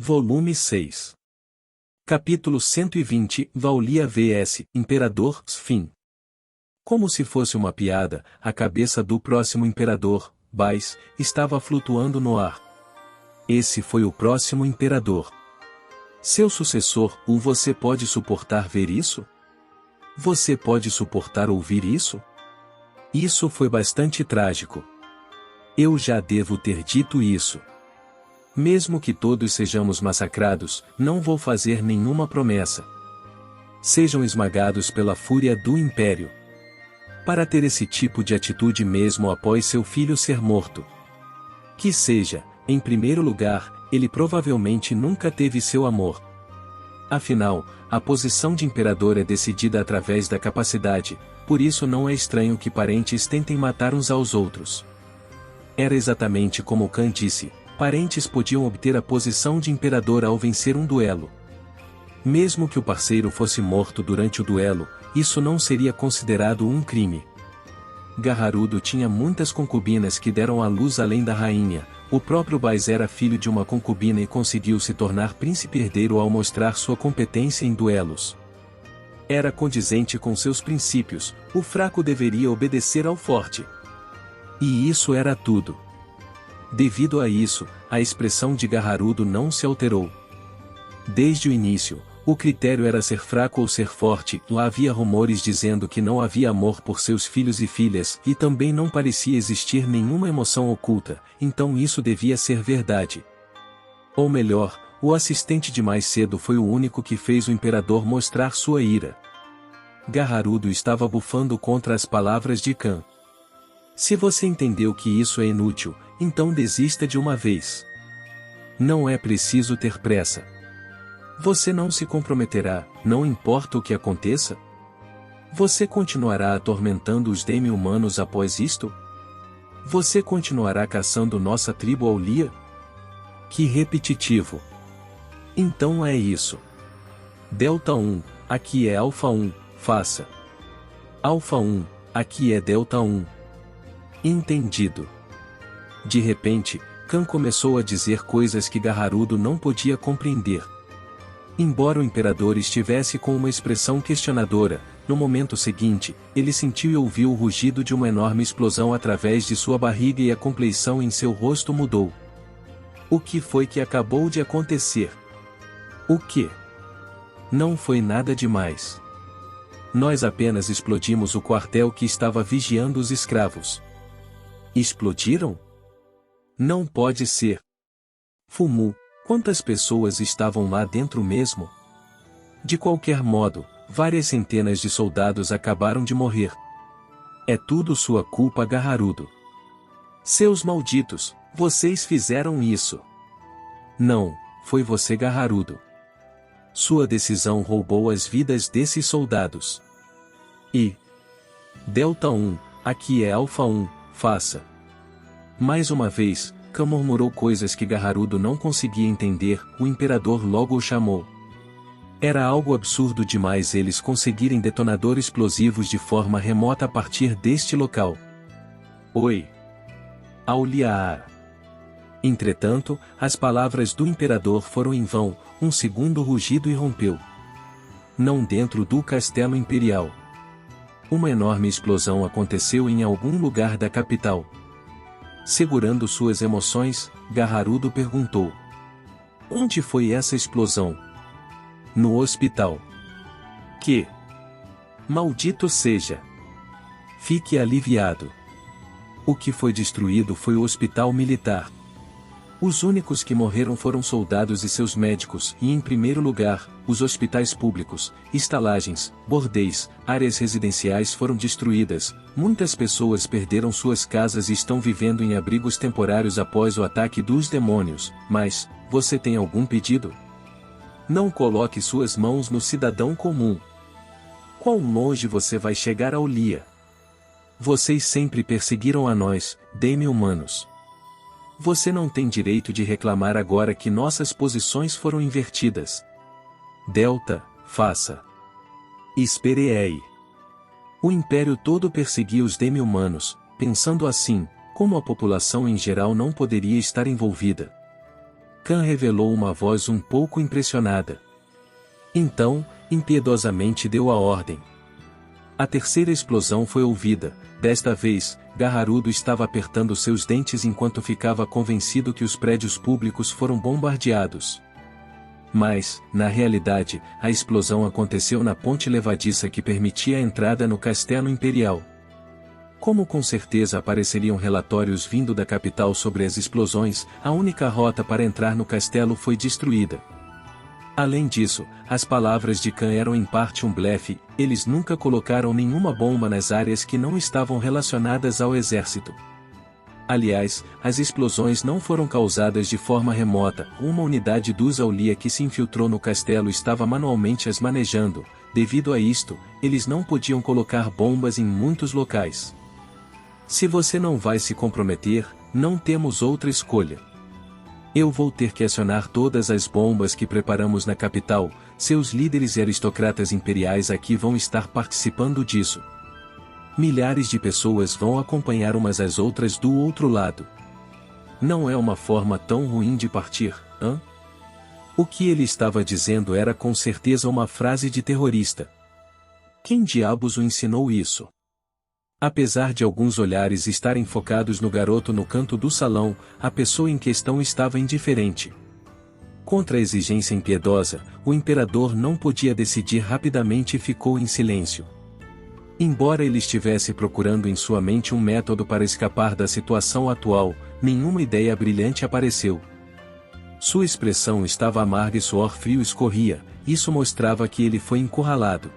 Volume 6. Capítulo 120, Vaulia vs. Imperador, fim. Como se fosse uma piada, a cabeça do próximo imperador, Bais, estava flutuando no ar. Esse foi o próximo imperador. Seu sucessor, você pode suportar ver isso? Você pode suportar ouvir isso? Isso foi bastante trágico. Eu já devo ter dito isso. Mesmo que todos sejamos massacrados, não vou fazer nenhuma promessa. Sejam esmagados pela fúria do Império. Para ter esse tipo de atitude mesmo após seu filho ser morto. Que seja, em primeiro lugar, ele provavelmente nunca teve seu amor. Afinal, a posição de imperador é decidida através da capacidade, por isso não é estranho que parentes tentem matar uns aos outros. Era exatamente como Khan disse. Parentes podiam obter a posição de imperador ao vencer um duelo. Mesmo que o parceiro fosse morto durante o duelo, isso não seria considerado um crime. Garharudo tinha muitas concubinas que deram à luz além da rainha. O próprio Bais era filho de uma concubina e conseguiu se tornar príncipe herdeiro ao mostrar sua competência em duelos. Era condizente com seus princípios, o fraco deveria obedecer ao forte. E isso era tudo. Devido a isso, a expressão de Garharudo não se alterou. Desde o início, o critério era ser fraco ou ser forte. Lá havia rumores dizendo que não havia amor por seus filhos e filhas, e também não parecia existir nenhuma emoção oculta, então isso devia ser verdade. Ou melhor, o assistente de mais cedo foi o único que fez o imperador mostrar sua ira. Garharudo estava bufando contra as palavras de Khan. Se você entendeu que isso é inútil, então desista de uma vez. Não é preciso ter pressa. Você não se comprometerá, não importa o que aconteça? Você continuará atormentando os demi-humanos após isto? Você continuará caçando nossa tribo Aulia? Que repetitivo. Então é isso. Delta 1, aqui é Alpha 1, faça. Alpha 1, aqui é Delta 1. Entendido. De repente, Khan começou a dizer coisas que Garharudo não podia compreender. Embora o imperador estivesse com uma expressão questionadora, no momento seguinte, ele sentiu e ouviu o rugido de uma enorme explosão através de sua barriga e a compleição em seu rosto mudou. O que foi que acabou de acontecer? O que? Não foi nada demais. Nós apenas explodimos o quartel que estava vigiando os escravos. Explodiram? Não pode ser. Fumu, quantas pessoas estavam lá dentro mesmo? De qualquer modo, várias centenas de soldados acabaram de morrer. É tudo sua culpa, Garharudo. Seus malditos, vocês fizeram isso. Não, foi você, Garharudo. Sua decisão roubou as vidas desses soldados. E Delta 1, aqui é Alpha 1, faça. Mais uma vez, Khan murmurou coisas que Garharudo não conseguia entender, o imperador logo o chamou. Era algo absurdo demais eles conseguirem detonadores explosivos de forma remota a partir deste local. Oi. Auliar. Entretanto, as palavras do imperador foram em vão, um segundo rugido irrompeu. Não dentro do castelo imperial. Uma enorme explosão aconteceu em algum lugar da capital. Segurando suas emoções, Garharudo perguntou. Onde foi essa explosão? No hospital. Que? Maldito seja! Fique aliviado. O que foi destruído foi o hospital militar. Os únicos que morreram foram soldados e seus médicos, e em primeiro lugar, os hospitais públicos, estalagens, bordéis, áreas residenciais foram destruídas, muitas pessoas perderam suas casas e estão vivendo em abrigos temporários após o ataque dos demônios, mas, você tem algum pedido? Não coloque suas mãos no cidadão comum. Quão longe você vai chegar, Aulia? Vocês sempre perseguiram a nós, demi-humanos. Você não tem direito de reclamar agora que nossas posições foram invertidas. Delta, faça. Esperei. O Império todo perseguia os demi-humanos, pensando assim, como a população em geral não poderia estar envolvida. Khan revelou uma voz um pouco impressionada. Então, impiedosamente deu a ordem. A terceira explosão foi ouvida. Desta vez, Garrarudo estava apertando seus dentes enquanto ficava convencido que os prédios públicos foram bombardeados. Mas, na realidade, a explosão aconteceu na ponte levadiça que permitia a entrada no Castelo Imperial. Como com certeza apareceriam relatórios vindo da capital sobre as explosões, a única rota para entrar no castelo foi destruída. Além disso, as palavras de Khan eram em parte um blefe, eles nunca colocaram nenhuma bomba nas áreas que não estavam relacionadas ao exército. Aliás, as explosões não foram causadas de forma remota, uma unidade dos Aulia que se infiltrou no castelo estava manualmente as manejando, devido a isto, eles não podiam colocar bombas em muitos locais. Se você não vai se comprometer, não temos outra escolha. Eu vou ter que acionar todas as bombas que preparamos na capital, seus líderes e aristocratas imperiais aqui vão estar participando disso. Milhares de pessoas vão acompanhar umas às outras do outro lado. Não é uma forma tão ruim de partir, hã? O que ele estava dizendo era com certeza uma frase de terrorista. Quem diabos o ensinou isso? Apesar de alguns olhares estarem focados no garoto no canto do salão, a pessoa em questão estava indiferente. Contra a exigência impiedosa, o imperador não podia decidir rapidamente e ficou em silêncio. Embora ele estivesse procurando em sua mente um método para escapar da situação atual, nenhuma ideia brilhante apareceu. Sua expressão estava amarga e suor frio escorria, isso mostrava que ele foi encurralado.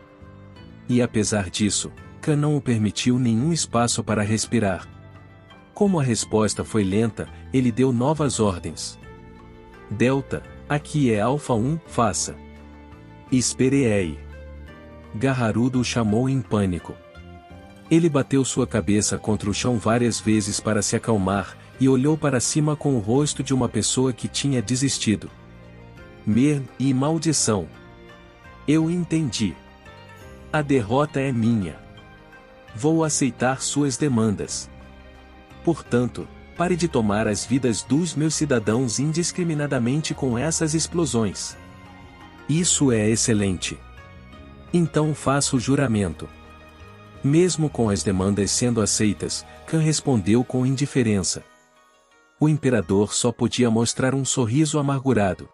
E apesar disso, Khan não o permitiu nenhum espaço para respirar. Como a resposta foi lenta, ele deu novas ordens. Delta, aqui é Alpha 1, faça. Esperei. Garrarudo o chamou em pânico. Ele bateu sua cabeça contra o chão várias vezes para se acalmar, e olhou para cima com o rosto de uma pessoa que tinha desistido. E maldição! Eu entendi. A derrota é minha. Vou aceitar suas demandas. Portanto, pare de tomar as vidas dos meus cidadãos indiscriminadamente com essas explosões. Isso é excelente. Então faça o juramento. Mesmo com as demandas sendo aceitas, Khan respondeu com indiferença. O imperador só podia mostrar um sorriso amargurado.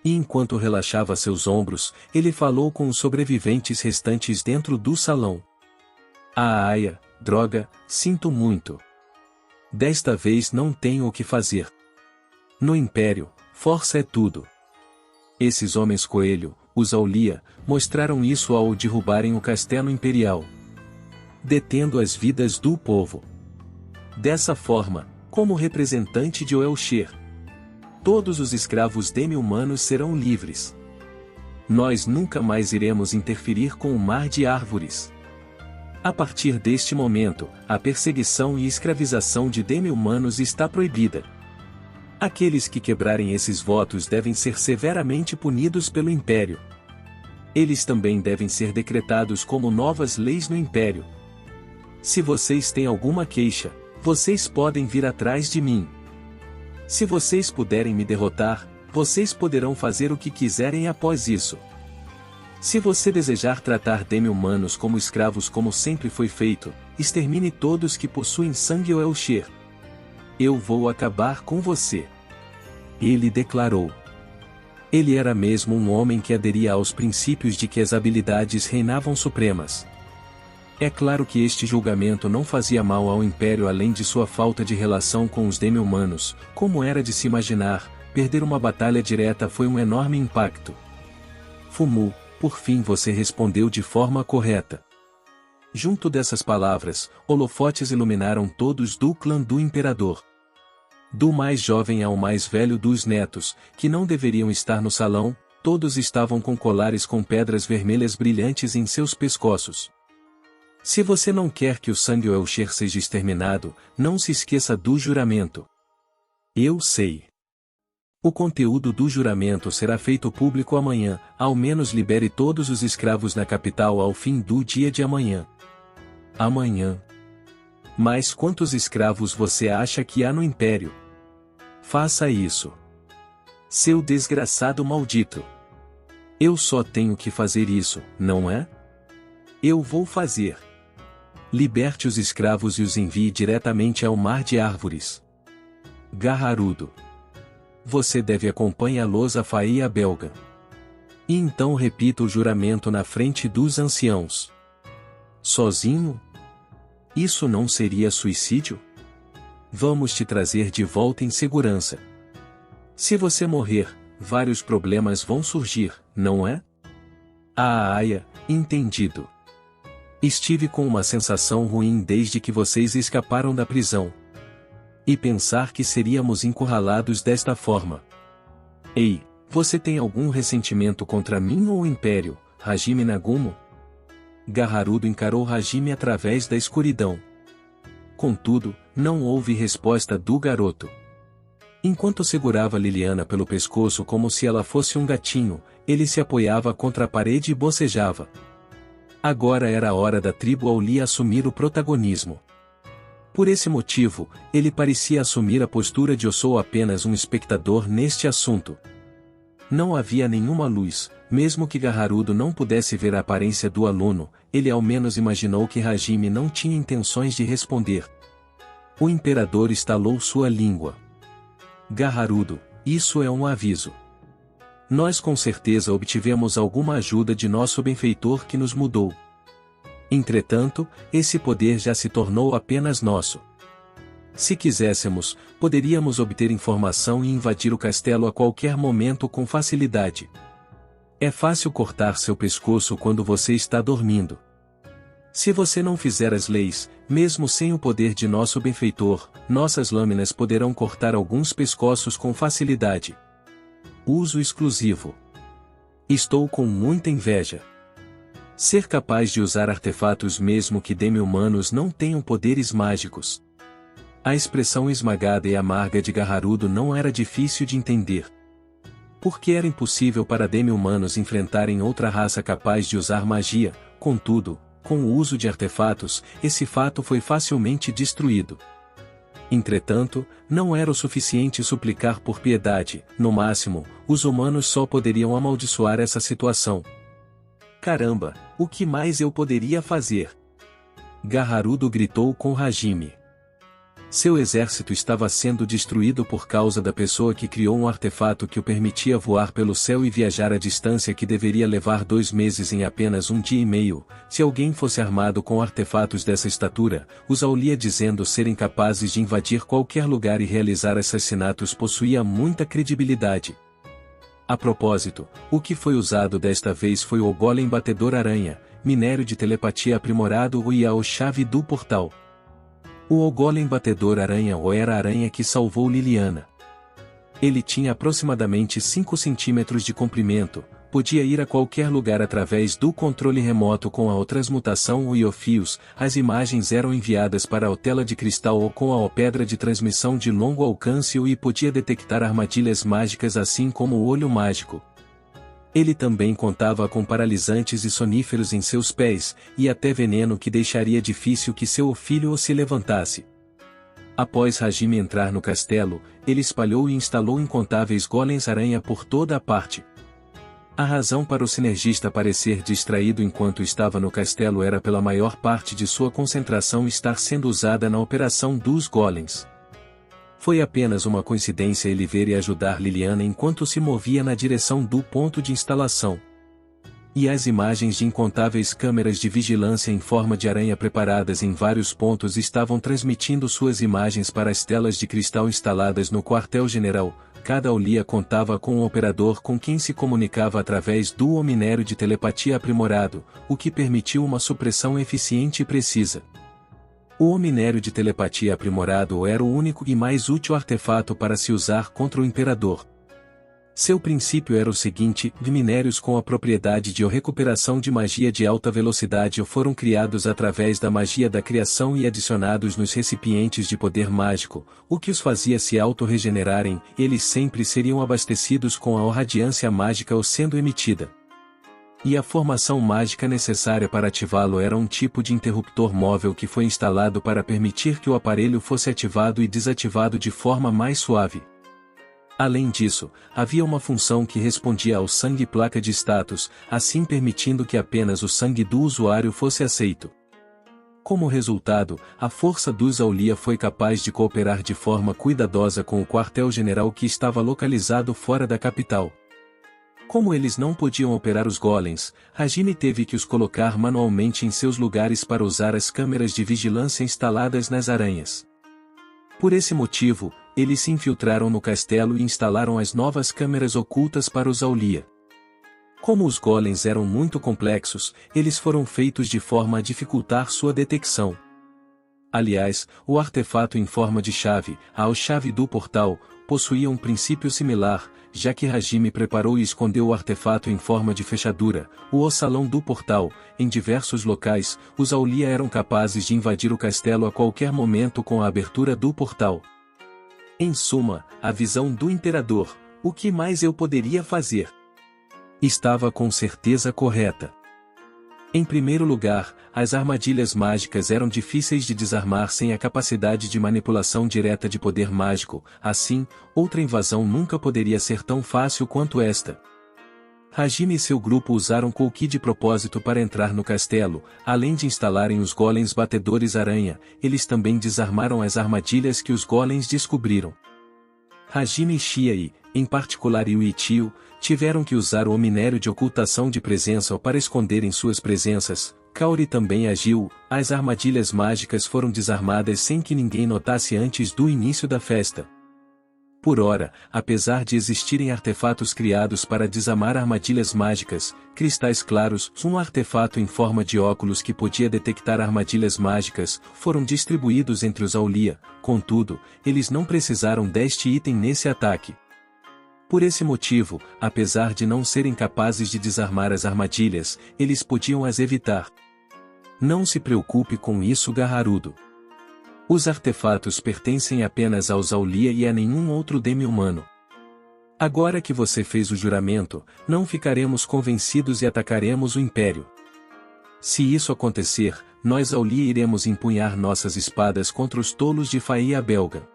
E enquanto relaxava seus ombros, ele falou com os sobreviventes restantes dentro do salão. Aya, droga, sinto muito. Desta vez não tenho o que fazer. No Império, força é tudo. Esses homens coelho, os Aulia, mostraram isso ao derrubarem o castelo imperial, detendo as vidas do povo. Dessa forma, como representante de Oelshir, todos os escravos demi-humanos serão livres. Nós nunca mais iremos interferir com o mar de árvores. A partir deste momento, a perseguição e escravização de demi-humanos está proibida. Aqueles que quebrarem esses votos devem ser severamente punidos pelo Império. Eles também devem ser decretados como novas leis no Império. Se vocês têm alguma queixa, vocês podem vir atrás de mim. Se vocês puderem me derrotar, vocês poderão fazer o que quiserem após isso. Se você desejar tratar demi-humanos como escravos como sempre foi feito, extermine todos que possuem sangue Oelshir. Eu vou acabar com você. Ele declarou. Ele era mesmo um homem que aderia aos princípios de que as habilidades reinavam supremas. É claro que este julgamento não fazia mal ao Império além de sua falta de relação com os demi-humanos, como era de se imaginar, perder uma batalha direta foi um enorme impacto. Fumu, por fim você respondeu de forma correta. Junto dessas palavras, holofotes iluminaram todos do clã do Imperador. Do mais jovem ao mais velho dos netos, que não deveriam estar no salão, todos estavam com colares com pedras vermelhas brilhantes em seus pescoços. Se você não quer que o sangue Oelshir seja exterminado, não se esqueça do juramento. Eu sei. O conteúdo do juramento será feito público amanhã, ao menos libere todos os escravos na capital ao fim do dia de amanhã. Amanhã. Mas quantos escravos você acha que há no Império? Faça isso. Seu desgraçado maldito! Eu só tenho que fazer isso, não é? Eu vou fazer. Liberte os escravos e os envie diretamente ao mar de árvores. Garrarudo. Você deve acompanhá-los à faia belga. E então repita o juramento na frente dos anciãos. Sozinho? Isso não seria suicídio? Vamos te trazer de volta em segurança. Se você morrer, vários problemas vão surgir, não é? Aia, entendido. Estive com uma sensação ruim desde que vocês escaparam da prisão. E pensar que seríamos encurralados desta forma. Ei, você tem algum ressentimento contra mim ou o Império, Hajime Nagumo? Garrarudo encarou Hajime através da escuridão. Contudo, não houve resposta do garoto. Enquanto segurava Liliana pelo pescoço como se ela fosse um gatinho, ele se apoiava contra a parede e bocejava. Agora era a hora da tribo Auli assumir o protagonismo. Por esse motivo, ele parecia assumir a postura de eu sou apenas um espectador neste assunto. Não havia nenhuma luz, mesmo que Garrarudo não pudesse ver a aparência do aluno, ele ao menos imaginou que Hajime não tinha intenções de responder. O imperador estalou sua língua. Garrarudo, isso é um aviso. Nós com certeza obtivemos alguma ajuda de nosso benfeitor que nos mudou. Entretanto, esse poder já se tornou apenas nosso. Se quiséssemos, poderíamos obter informação e invadir o castelo a qualquer momento com facilidade. É fácil cortar seu pescoço quando você está dormindo. Se você não fizer as leis, mesmo sem o poder de nosso benfeitor, nossas lâminas poderão cortar alguns pescoços com facilidade. Uso exclusivo. Estou com muita inveja. Ser capaz de usar artefatos mesmo que demi-humanos não tenham poderes mágicos. A expressão esmagada e amarga de Garrarudo não era difícil de entender. Porque era impossível para demi-humanos enfrentarem outra raça capaz de usar magia, contudo, com o uso de artefatos, esse fato foi facilmente destruído. Entretanto, não era o suficiente suplicar por piedade, no máximo, os humanos só poderiam amaldiçoar essa situação. Caramba, o que mais eu poderia fazer? Garrarudo gritou com Hajime. Seu exército estava sendo destruído por causa da pessoa que criou um artefato que o permitia voar pelo céu e viajar a distância que deveria levar 2 meses em apenas 1 dia e meio. Se alguém fosse armado com artefatos dessa estatura, os Aulia dizendo serem capazes de invadir qualquer lugar e realizar assassinatos possuía muita credibilidade. A propósito, o que foi usado desta vez foi o Golem Batedor Aranha, minério de telepatia aprimorado e a chave do portal. O Golem Batedor Aranha era a aranha que salvou Liliana. Ele tinha aproximadamente 5 centímetros de comprimento, podia ir a qualquer lugar através do controle remoto com a transmutação ou iofios, as imagens eram enviadas para a tela de cristal ou com a pedra de transmissão de longo alcance e podia detectar armadilhas mágicas assim como o olho mágico. Ele também contava com paralisantes e soníferos em seus pés, e até veneno que deixaria difícil que seu filho se levantasse. Após Hajime entrar no castelo, ele espalhou e instalou incontáveis golems aranha por toda a parte. A razão para o sinergista parecer distraído enquanto estava no castelo era pela maior parte de sua concentração estar sendo usada na operação dos golems. Foi apenas uma coincidência ele ver e ajudar Liliana enquanto se movia na direção do ponto de instalação. E as imagens de incontáveis câmeras de vigilância em forma de aranha preparadas em vários pontos estavam transmitindo suas imagens para as telas de cristal instaladas no quartel-general. Cada Aulia contava com um operador com quem se comunicava através do minério de telepatia aprimorado, o que permitiu uma supressão eficiente e precisa. O minério de telepatia aprimorado era o único e mais útil artefato para se usar contra o imperador. Seu princípio era o seguinte: minérios com a propriedade de recuperação de magia de alta velocidade foram criados através da magia da criação e adicionados nos recipientes de poder mágico, o que os fazia se auto-regenerarem, eles sempre seriam abastecidos com a radiância mágica ou sendo emitida. E a formação mágica necessária para ativá-lo era um tipo de interruptor móvel que foi instalado para permitir que o aparelho fosse ativado e desativado de forma mais suave. Além disso, havia uma função que respondia ao sangue placa de status, assim permitindo que apenas o sangue do usuário fosse aceito. Como resultado, a força dos Aulia foi capaz de cooperar de forma cuidadosa com o quartel-general que estava localizado fora da capital. Como eles não podiam operar os golems, Hajime teve que os colocar manualmente em seus lugares para usar as câmeras de vigilância instaladas nas aranhas. Por esse motivo, eles se infiltraram no castelo e instalaram as novas câmeras ocultas para os Aulia. Como os golems eram muito complexos, eles foram feitos de forma a dificultar sua detecção. Aliás, o artefato em forma de chave, a chave do portal, possuía um princípio similar, já que Hajime preparou e escondeu o artefato em forma de fechadura, o salão do portal. Em diversos locais, os Aulia eram capazes de invadir o castelo a qualquer momento com a abertura do portal. Em suma, a visão do imperador, o que mais eu poderia fazer? Estava com certeza correta. Em primeiro lugar, as armadilhas mágicas eram difíceis de desarmar sem a capacidade de manipulação direta de poder mágico, assim, outra invasão nunca poderia ser tão fácil quanto esta. Hajime e seu grupo usaram Kouki de propósito para entrar no castelo, além de instalarem os golems batedores-aranha, eles também desarmaram as armadilhas que os golems descobriram. Hajime e Shiai, em particular Yu e Tio, tiveram que usar o minério de ocultação de presença para esconderem suas presenças. Kaori também agiu, as armadilhas mágicas foram desarmadas sem que ninguém notasse antes do início da festa. Por ora, apesar de existirem artefatos criados para desarmar armadilhas mágicas, cristais claros, um artefato em forma de óculos que podia detectar armadilhas mágicas, foram distribuídos entre os Aulia, contudo, eles não precisaram deste item nesse ataque. Por esse motivo, apesar de não serem capazes de desarmar as armadilhas, eles podiam as evitar. Não se preocupe com isso, Gaharudo. Os artefatos pertencem apenas aos Aulia e a nenhum outro demi-humano. Agora que você fez o juramento, não ficaremos convencidos e atacaremos o Império. Se isso acontecer, nós Aulia iremos empunhar nossas espadas contra os tolos de Faia Belga.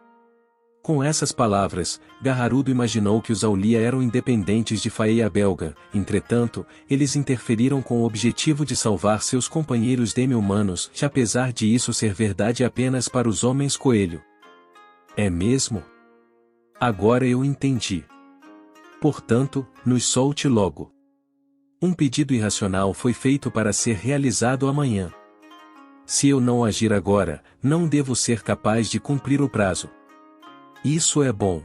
Com essas palavras, Gaharudo imaginou que os Aulia eram independentes de Faia Belga, entretanto, eles interferiram com o objetivo de salvar seus companheiros demi-humanos, apesar de isso ser verdade apenas para os homens-coelho. É mesmo? Agora eu entendi. Portanto, nos solte logo. Um pedido irracional foi feito para ser realizado amanhã. Se eu não agir agora, não devo ser capaz de cumprir o prazo. Isso é bom.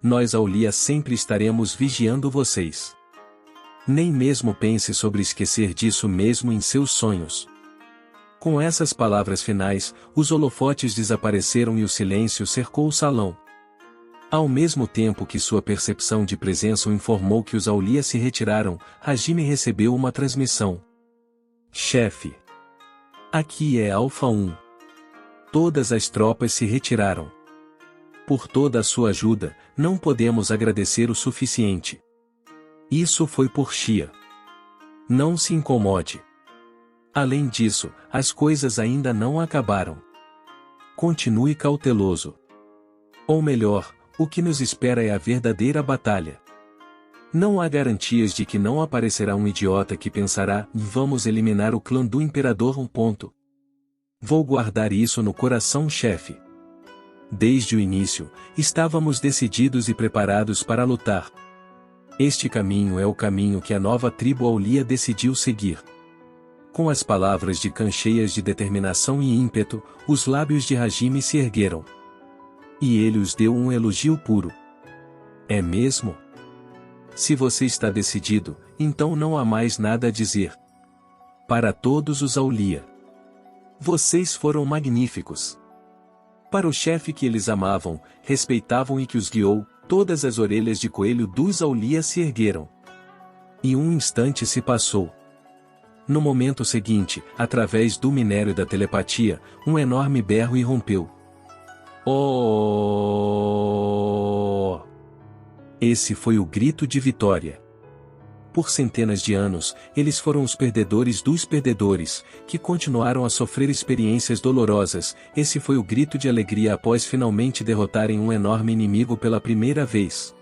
Nós Aulia sempre estaremos vigiando vocês. Nem mesmo pense sobre esquecer disso mesmo em seus sonhos. Com essas palavras finais, os holofotes desapareceram e o silêncio cercou o salão. Ao mesmo tempo que sua percepção de presença o informou que os Aulia se retiraram, Hajime recebeu uma transmissão. Chefe. Aqui é Alpha 1. Todas as tropas se retiraram. Por toda a sua ajuda, não podemos agradecer o suficiente. Isso foi por Xia. Não se incomode. Além disso, as coisas ainda não acabaram. Continue cauteloso. Ou melhor, o que nos espera é a verdadeira batalha. Não há garantias de que não aparecerá um idiota que pensará, vamos eliminar o clã do Imperador. Vou guardar isso no coração, chefe. Desde o início, estávamos decididos e preparados para lutar. Este caminho é o caminho que a nova tribo Aulia decidiu seguir. Com as palavras de Khan cheias de determinação e ímpeto, os lábios de Hajime se ergueram. E ele os deu um elogio puro. É mesmo? Se você está decidido, então não há mais nada a dizer. Para todos os Aulia. Vocês foram magníficos. Para o chefe que eles amavam, respeitavam e que os guiou, todas as orelhas de coelho dos Aulia se ergueram. E um instante se passou. No momento seguinte, através do minério da telepatia, um enorme berro irrompeu. Oh! Esse foi o grito de vitória. por centenas de anos, eles foram os perdedores dos perdedores, que continuaram a sofrer experiências dolorosas. Esse foi o grito de alegria após finalmente derrotarem um enorme inimigo pela primeira vez.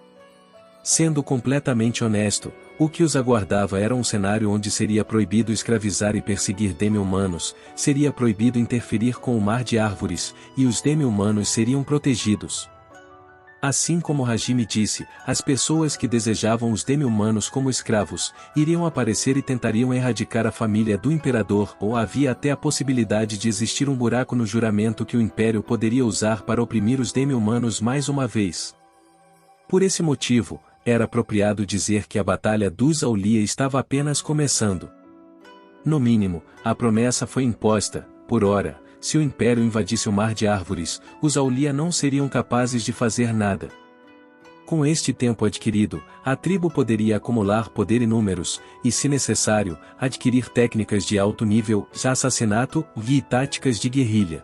Sendo completamente honesto, o que os aguardava era um cenário onde seria proibido escravizar e perseguir demi-humanos, seria proibido interferir com o mar de árvores, e os demi-humanos seriam protegidos. Assim como Hajime disse, as pessoas que desejavam os demi-humanos como escravos, iriam aparecer e tentariam erradicar a família do imperador, ou havia até a possibilidade de existir um buraco no juramento que o império poderia usar para oprimir os demi-humanos mais uma vez. Por esse motivo, era apropriado dizer que a Batalha dos Aulia estava apenas começando. No mínimo, a promessa foi imposta, por ora, se o Império invadisse o Mar de Árvores, os Aulia não seriam capazes de fazer nada. Com este tempo adquirido, a tribo poderia acumular poder e números, e se necessário, adquirir técnicas de alto nível, assassinato e táticas de guerrilha.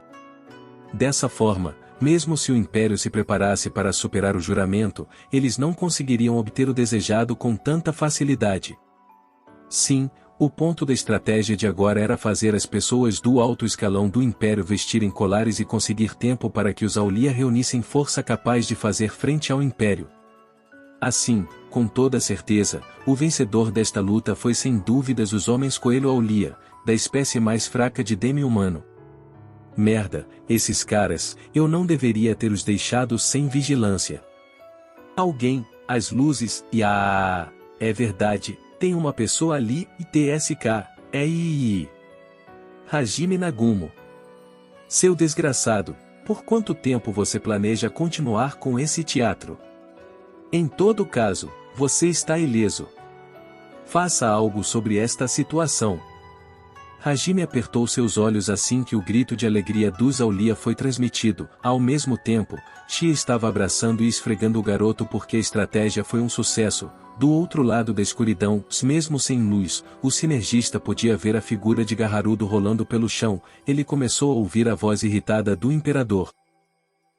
Dessa forma, mesmo se o Império se preparasse para superar o juramento, eles não conseguiriam obter o desejado com tanta facilidade. Sim, o ponto da estratégia de agora era fazer as pessoas do alto escalão do Império vestirem colares e conseguir tempo para que os Aulia reunissem força capaz de fazer frente ao Império. Assim, com toda certeza, o vencedor desta luta foi sem dúvidas os Homens Coelho Aulia, da espécie mais fraca de demi-humano. Merda, esses caras, eu não deveria ter os deixado sem vigilância. Alguém, as luzes, e é verdade, tem uma pessoa ali, e TSK, Hajime Nagumo. Seu desgraçado, por quanto tempo você planeja continuar com esse teatro? Em todo caso, você está ileso. Faça algo sobre esta situação. Hajime apertou seus olhos assim que o grito de alegria dos Aulia foi transmitido. Ao mesmo tempo, Shia estava abraçando e esfregando o garoto porque a estratégia foi um sucesso. Do outro lado da escuridão, mesmo sem luz, o sinergista podia ver a figura de Gaharudo rolando pelo chão. Ele começou a ouvir a voz irritada do imperador.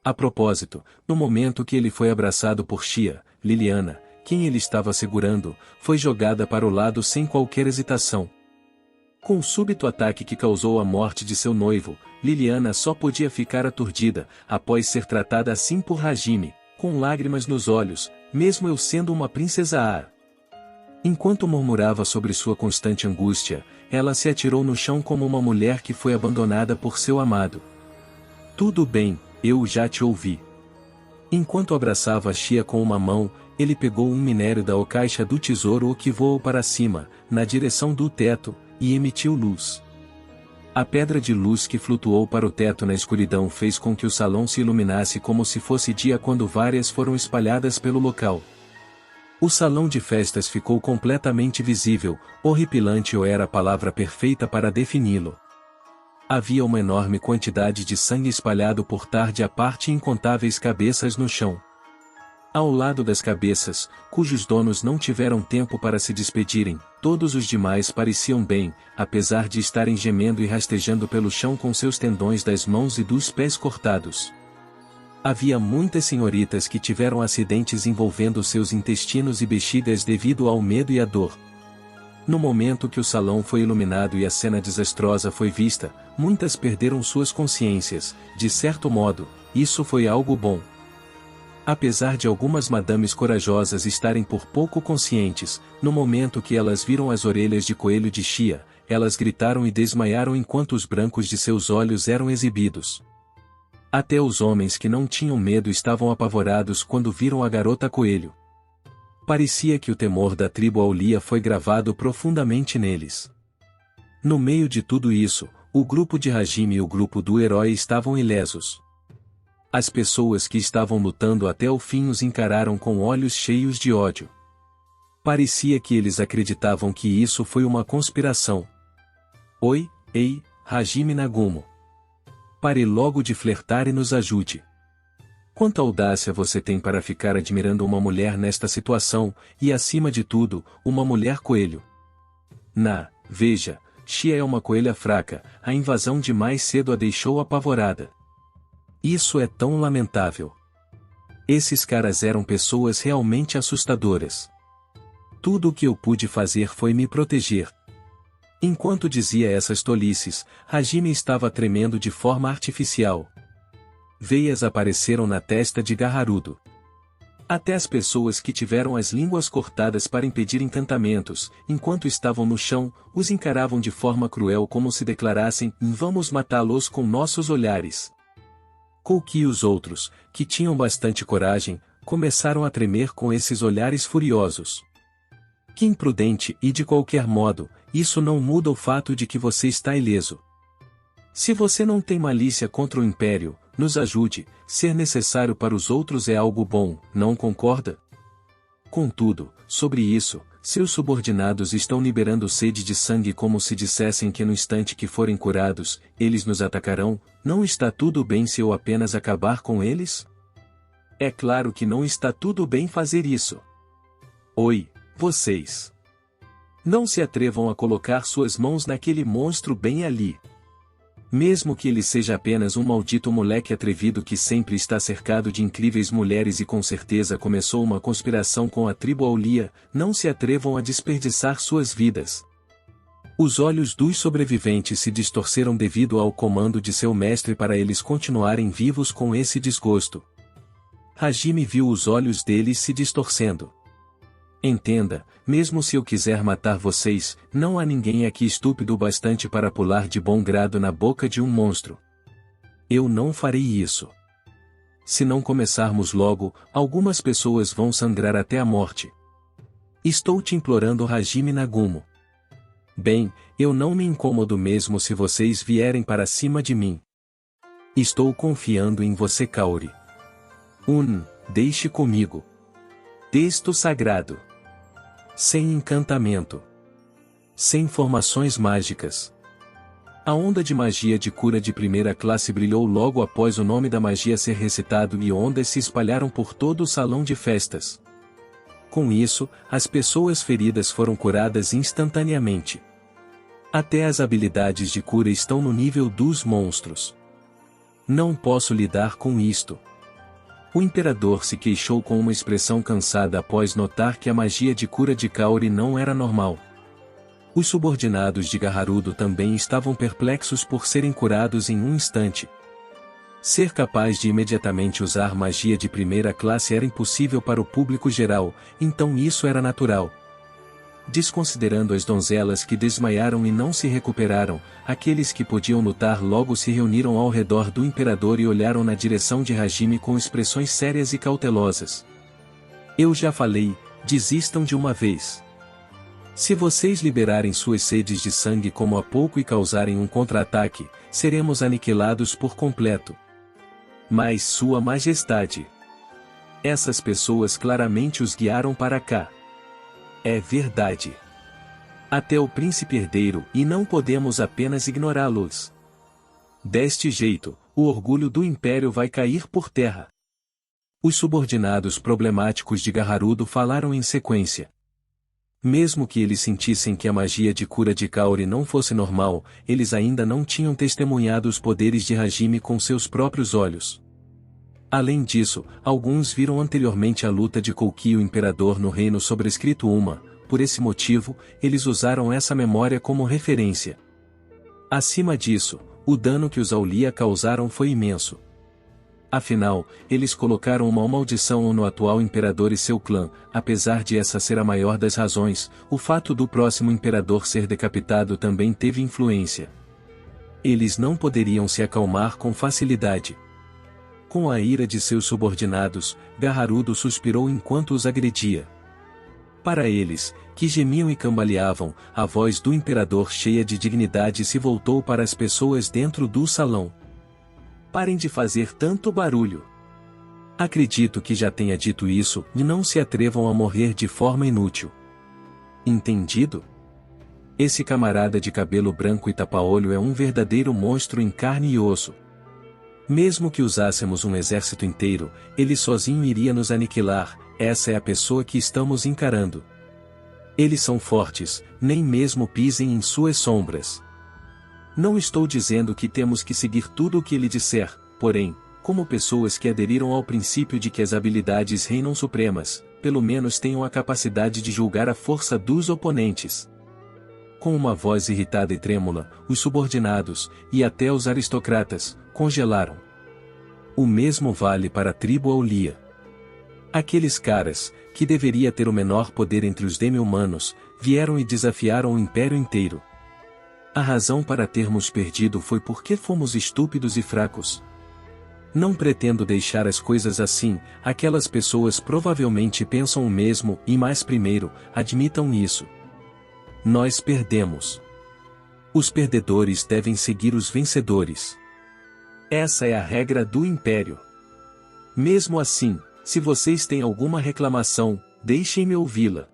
A propósito, no momento que ele foi abraçado por Shia, Liliana, quem ele estava segurando, foi jogada para o lado sem qualquer hesitação. Com o súbito ataque que causou a morte de seu noivo, Liliana só podia ficar aturdida, após ser tratada assim por Hajime, com lágrimas nos olhos, mesmo eu sendo uma princesa. Enquanto murmurava sobre sua constante angústia, ela se atirou no chão como uma mulher que foi abandonada por seu amado. Tudo bem, eu já te ouvi. Enquanto abraçava Shia com uma mão, ele pegou um minério da caixa do tesouro que voou para cima, na direção do teto, e emitiu luz. A pedra de luz que flutuou para o teto na escuridão fez com que o salão se iluminasse como se fosse dia quando várias foram espalhadas pelo local. O salão de festas ficou completamente visível, horripilante era a palavra perfeita para defini-lo. Havia uma enorme quantidade de sangue espalhado por tarde a parte e incontáveis cabeças no chão. Ao lado das cabeças, cujos donos não tiveram tempo para se despedirem, todos os demais pareciam bem, apesar de estarem gemendo e rastejando pelo chão com seus tendões das mãos e dos pés cortados. Havia muitas senhoritas que tiveram acidentes envolvendo seus intestinos e bexigas devido ao medo e à dor. No momento que o salão foi iluminado e a cena desastrosa foi vista, muitas perderam suas consciências. De certo modo, isso foi algo bom. Apesar de algumas madames corajosas estarem por pouco conscientes, no momento que elas viram as orelhas de coelho de Shia, elas gritaram e desmaiaram enquanto os brancos de seus olhos eram exibidos. Até os homens que não tinham medo estavam apavorados quando viram a garota coelho. Parecia que o temor da tribo Aulia foi gravado profundamente neles. No meio de tudo isso, o grupo de Hajime e o grupo do herói estavam ilesos. As pessoas que estavam lutando até o fim os encararam com olhos cheios de ódio. Parecia que eles acreditavam que isso foi uma conspiração. Oi, ei, Hajime Nagumo. Pare logo de flertar e nos ajude. Quanta audácia você tem para ficar admirando uma mulher nesta situação, e acima de tudo, uma mulher coelho? Veja, Shia é uma coelha fraca, a invasão de mais cedo a deixou apavorada. Isso é tão lamentável. Esses caras eram pessoas realmente assustadoras. Tudo o que eu pude fazer foi me proteger. Enquanto dizia essas tolices, Hajime estava tremendo de forma artificial. Veias apareceram na testa de Gaharudo. Até as pessoas que tiveram as línguas cortadas para impedir encantamentos, enquanto estavam no chão, os encaravam de forma cruel como se declarassem: vamos matá-los com nossos olhares. Kouki e os outros, que tinham bastante coragem, começaram a tremer com esses olhares furiosos. Que imprudente e de qualquer modo, isso não muda o fato de que você está ileso. Se você não tem malícia contra o Império, nos ajude, ser necessário para os outros é algo bom, não concorda? Contudo, sobre isso, seus subordinados estão liberando sede de sangue como se dissessem que no instante que forem curados, eles nos atacarão. Não está tudo bem se eu apenas acabar com eles? É claro que não está tudo bem fazer isso. Oi, vocês. Não se atrevam a colocar suas mãos naquele monstro bem ali. Mesmo que ele seja apenas um maldito moleque atrevido que sempre está cercado de incríveis mulheres e com certeza começou uma conspiração com a tribo Aulia, não se atrevam a desperdiçar suas vidas. Os olhos dos sobreviventes se distorceram devido ao comando de seu mestre para eles continuarem vivos com esse desgosto. Hajime viu os olhos deles se distorcendo. Entenda, mesmo se eu quiser matar vocês, não há ninguém aqui estúpido bastante para pular de bom grado na boca de um monstro. Eu não farei isso. Se não começarmos logo, algumas pessoas vão sangrar até a morte. Estou te implorando, Hajime Nagumo. Bem, eu não me incomodo mesmo se vocês vierem para cima de mim. Estou confiando em você, Kaori. Deixe comigo. Texto sagrado. Sem encantamento. Sem formações mágicas. A onda de magia de cura de primeira classe brilhou logo após o nome da magia ser recitado e ondas se espalharam por todo o salão de festas. Com isso, as pessoas feridas foram curadas instantaneamente. Até as habilidades de cura estão no nível dos monstros. Não posso lidar com isto. O imperador se queixou com uma expressão cansada após notar que a magia de cura de Kaori não era normal. Os subordinados de Gaharudo também estavam perplexos por serem curados em um instante. Ser capaz de imediatamente usar magia de primeira classe era impossível para o público geral, então isso era natural. Desconsiderando as donzelas que desmaiaram e não se recuperaram, aqueles que podiam lutar logo se reuniram ao redor do imperador e olharam na direção de Hajime com expressões sérias e cautelosas. Eu já falei, desistam de uma vez. Se vocês liberarem suas sedes de sangue como há pouco e causarem um contra-ataque, seremos aniquilados por completo. Mas Sua Majestade. Essas pessoas claramente os guiaram para cá. É verdade. Até o príncipe herdeiro, e não podemos apenas ignorá-los. Deste jeito, o orgulho do império vai cair por terra. Os subordinados problemáticos de Gaharudo falaram em sequência. Mesmo que eles sentissem que a magia de cura de Kaori não fosse normal, eles ainda não tinham testemunhado os poderes de Hajime com seus próprios olhos. Além disso, alguns viram anteriormente a luta de Kouki e o Imperador no Reino Sobrescrito Uma, por esse motivo, eles usaram essa memória como referência. Acima disso, o dano que os Aulia causaram foi imenso. Afinal, eles colocaram uma maldição no atual Imperador e seu clã, apesar de essa ser a maior das razões, o fato do próximo Imperador ser decapitado também teve influência. Eles não poderiam se acalmar com facilidade. Com a ira de seus subordinados, Gaharudo suspirou enquanto os agredia. Para eles, que gemiam e cambaleavam, a voz do imperador cheia de dignidade se voltou para as pessoas dentro do salão. Parem de fazer tanto barulho. Acredito que já tenha dito isso, e não se atrevam a morrer de forma inútil. Entendido? Esse camarada de cabelo branco e tapa-olho é um verdadeiro monstro em carne e osso. Mesmo que usássemos um exército inteiro, ele sozinho iria nos aniquilar. Essa é a pessoa que estamos encarando. Eles são fortes, nem mesmo pisem em suas sombras. Não estou dizendo que temos que seguir tudo o que ele disser, porém, como pessoas que aderiram ao princípio de que as habilidades reinam supremas, pelo menos tenham a capacidade de julgar a força dos oponentes. Com uma voz irritada e trêmula, os subordinados, e até os aristocratas, congelaram. O mesmo vale para a tribo Aulia. Aqueles caras, que deveria ter o menor poder entre os demi-humanos, vieram e desafiaram o império inteiro. A razão para termos perdido foi porque fomos estúpidos e fracos. Não pretendo deixar as coisas assim, aquelas pessoas provavelmente pensam o mesmo, e mais primeiro, admitam isso. Nós perdemos. Os perdedores devem seguir os vencedores. Essa é a regra do império. Mesmo assim, se vocês têm alguma reclamação, deixem-me ouvi-la.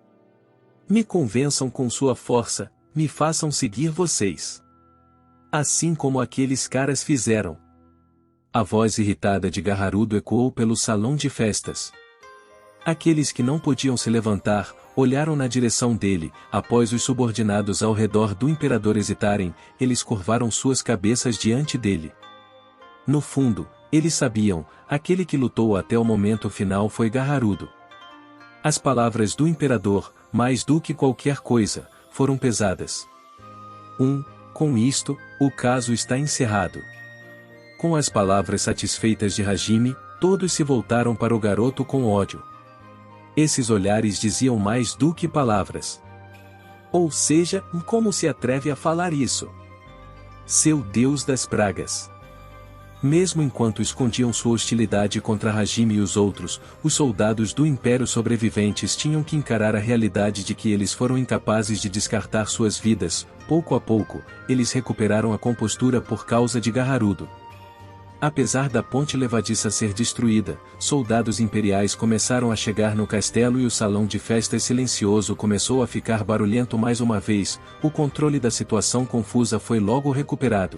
Me convençam com sua força, me façam seguir vocês. Assim como aqueles caras fizeram. A voz irritada de Garrarudo ecoou pelo salão de festas. Aqueles que não podiam se levantar, olharam na direção dele. Após os subordinados ao redor do imperador hesitarem, eles curvaram suas cabeças diante dele. No fundo, eles sabiam, aquele que lutou até o momento final foi Garrarudo. As palavras do imperador, mais do que qualquer coisa, foram pesadas. Com isto, o caso está encerrado. Com as palavras satisfeitas de Hajime, todos se voltaram para o garoto com ódio. Esses olhares diziam mais do que palavras. Ou seja, como se atreve a falar isso? Seu Deus das pragas! Mesmo enquanto escondiam sua hostilidade contra Hajime e os outros, os soldados do Império sobreviventes tinham que encarar a realidade de que eles foram incapazes de descartar suas vidas. Pouco a pouco, eles recuperaram a compostura por causa de Garrarudo. Apesar da ponte levadiça ser destruída, soldados imperiais começaram a chegar no castelo e o salão de festas silencioso começou a ficar barulhento mais uma vez. O controle da situação confusa foi logo recuperado.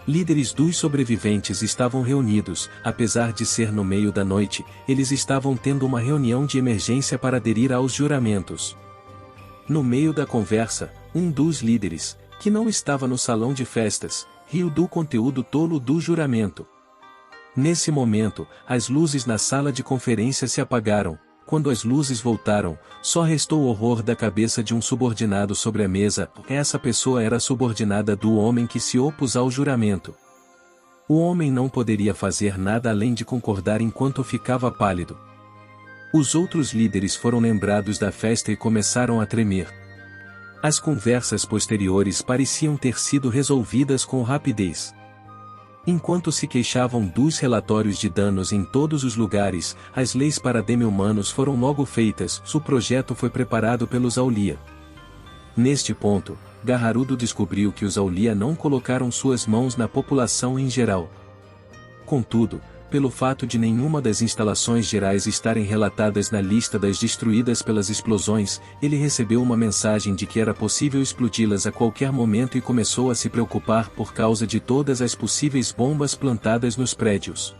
Líderes dos sobreviventes estavam reunidos, apesar de ser no meio da noite, eles estavam tendo uma reunião de emergência para aderir aos juramentos. No meio da conversa, um dos líderes, que não estava no salão de festas, riu do conteúdo tolo do juramento. Nesse momento, as luzes na sala de conferência se apagaram. Quando as luzes voltaram, só restou o horror da cabeça de um subordinado sobre a mesa. Essa pessoa era subordinada do homem que se opôs ao juramento. O homem não poderia fazer nada além de concordar enquanto ficava pálido. Os outros líderes foram lembrados da festa e começaram a tremer. As conversas posteriores pareciam ter sido resolvidas com rapidez. Enquanto se queixavam dos relatórios de danos em todos os lugares, as leis para demi-humanos foram logo feitas. O projeto foi preparado pelos Aulia. Neste ponto, Garrarudo descobriu que os Aulia não colocaram suas mãos na população em geral. Contudo, pelo fato de nenhuma das instalações gerais estarem relatadas na lista das destruídas pelas explosões, ele recebeu uma mensagem de que era possível explodi-las a qualquer momento e começou a se preocupar por causa de todas as possíveis bombas plantadas nos prédios.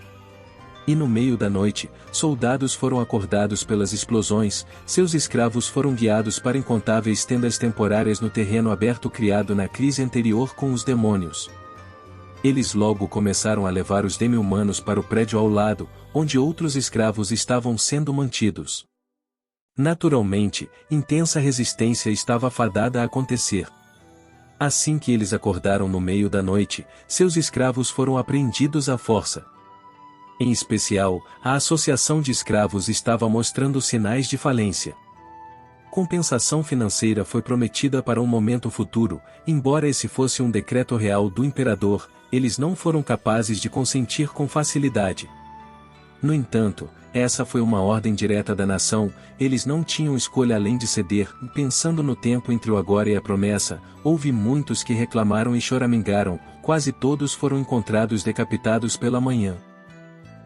E no meio da noite, soldados foram acordados pelas explosões, seus escravos foram guiados para incontáveis tendas temporárias no terreno aberto criado na crise anterior com os demônios. Eles logo começaram a levar os demi-humanos para o prédio ao lado, onde outros escravos estavam sendo mantidos. Naturalmente, intensa resistência estava fadada a acontecer. Assim que eles acordaram no meio da noite, seus escravos foram apreendidos à força. Em especial, a Associação de Escravos estava mostrando sinais de falência. Compensação financeira foi prometida para um momento futuro, embora esse fosse um decreto real do imperador, eles não foram capazes de consentir com facilidade. No entanto, essa foi uma ordem direta da nação, eles não tinham escolha além de ceder. Pensando no tempo entre o agora e a promessa, houve muitos que reclamaram e choramingaram, quase todos foram encontrados decapitados pela manhã.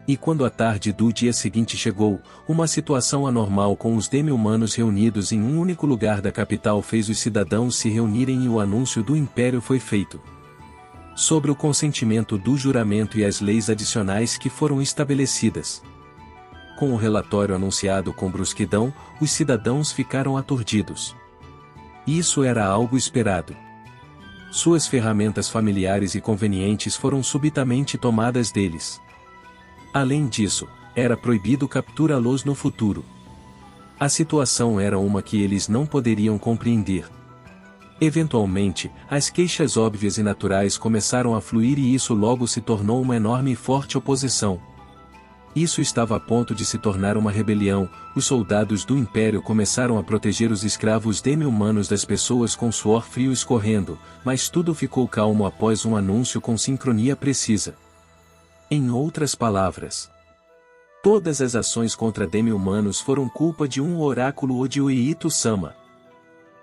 E quando a tarde do dia seguinte chegou, uma situação anormal com os demi-humanos reunidos em um único lugar da capital fez os cidadãos se reunirem e o anúncio do império foi feito. Sobre o consentimento do juramento e as leis adicionais que foram estabelecidas. Com o relatório anunciado com brusquidão, os cidadãos ficaram aturdidos. Isso era algo esperado. Suas ferramentas familiares e convenientes foram subitamente tomadas deles. Além disso, era proibido capturá-los no futuro. A situação era uma que eles não poderiam compreender. Eventualmente, as queixas óbvias e naturais começaram a fluir e isso logo se tornou uma enorme e forte oposição. Isso estava a ponto de se tornar uma rebelião. Os soldados do Império começaram a proteger os escravos demi-humanos das pessoas com suor frio escorrendo, mas tudo ficou calmo após um anúncio com sincronia precisa. Em outras palavras, todas as ações contra demi-humanos foram culpa de um oráculo ou de Uiito-sama.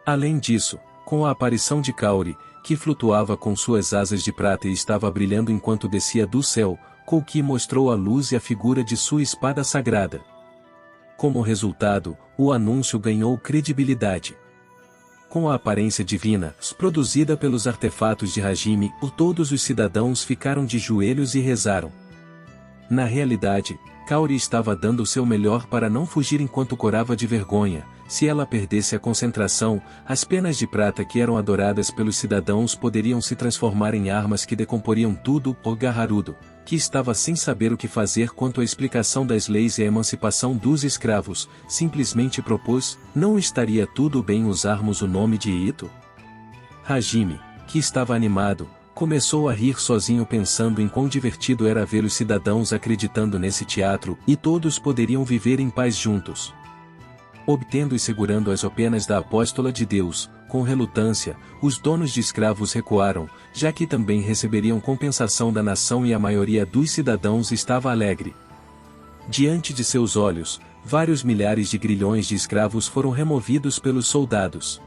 Além disso, com a aparição de Kaori, que flutuava com suas asas de prata e estava brilhando enquanto descia do céu, Kouki mostrou a luz e a figura de sua espada sagrada. Como resultado, o anúncio ganhou credibilidade. Com a aparência divina, produzida pelos artefatos de Hajime, todos os cidadãos ficaram de joelhos e rezaram. Na realidade, Kaori estava dando o seu melhor para não fugir enquanto corava de vergonha. Se ela perdesse a concentração, as penas de prata que eram adoradas pelos cidadãos poderiam se transformar em armas que decomporiam tudo. O Gaharudo, que estava sem saber o que fazer quanto à explicação das leis e a emancipação dos escravos, simplesmente propôs: não estaria tudo bem usarmos o nome de Ito? Hajime, que estava animado, começou a rir sozinho pensando em quão divertido era ver os cidadãos acreditando nesse teatro, e todos poderiam viver em paz juntos. Obtendo e segurando as penas da apóstola de Deus, com relutância, os donos de escravos recuaram, já que também receberiam compensação da nação e a maioria dos cidadãos estava alegre. Diante de seus olhos, vários milhares de grilhões de escravos foram removidos pelos soldados.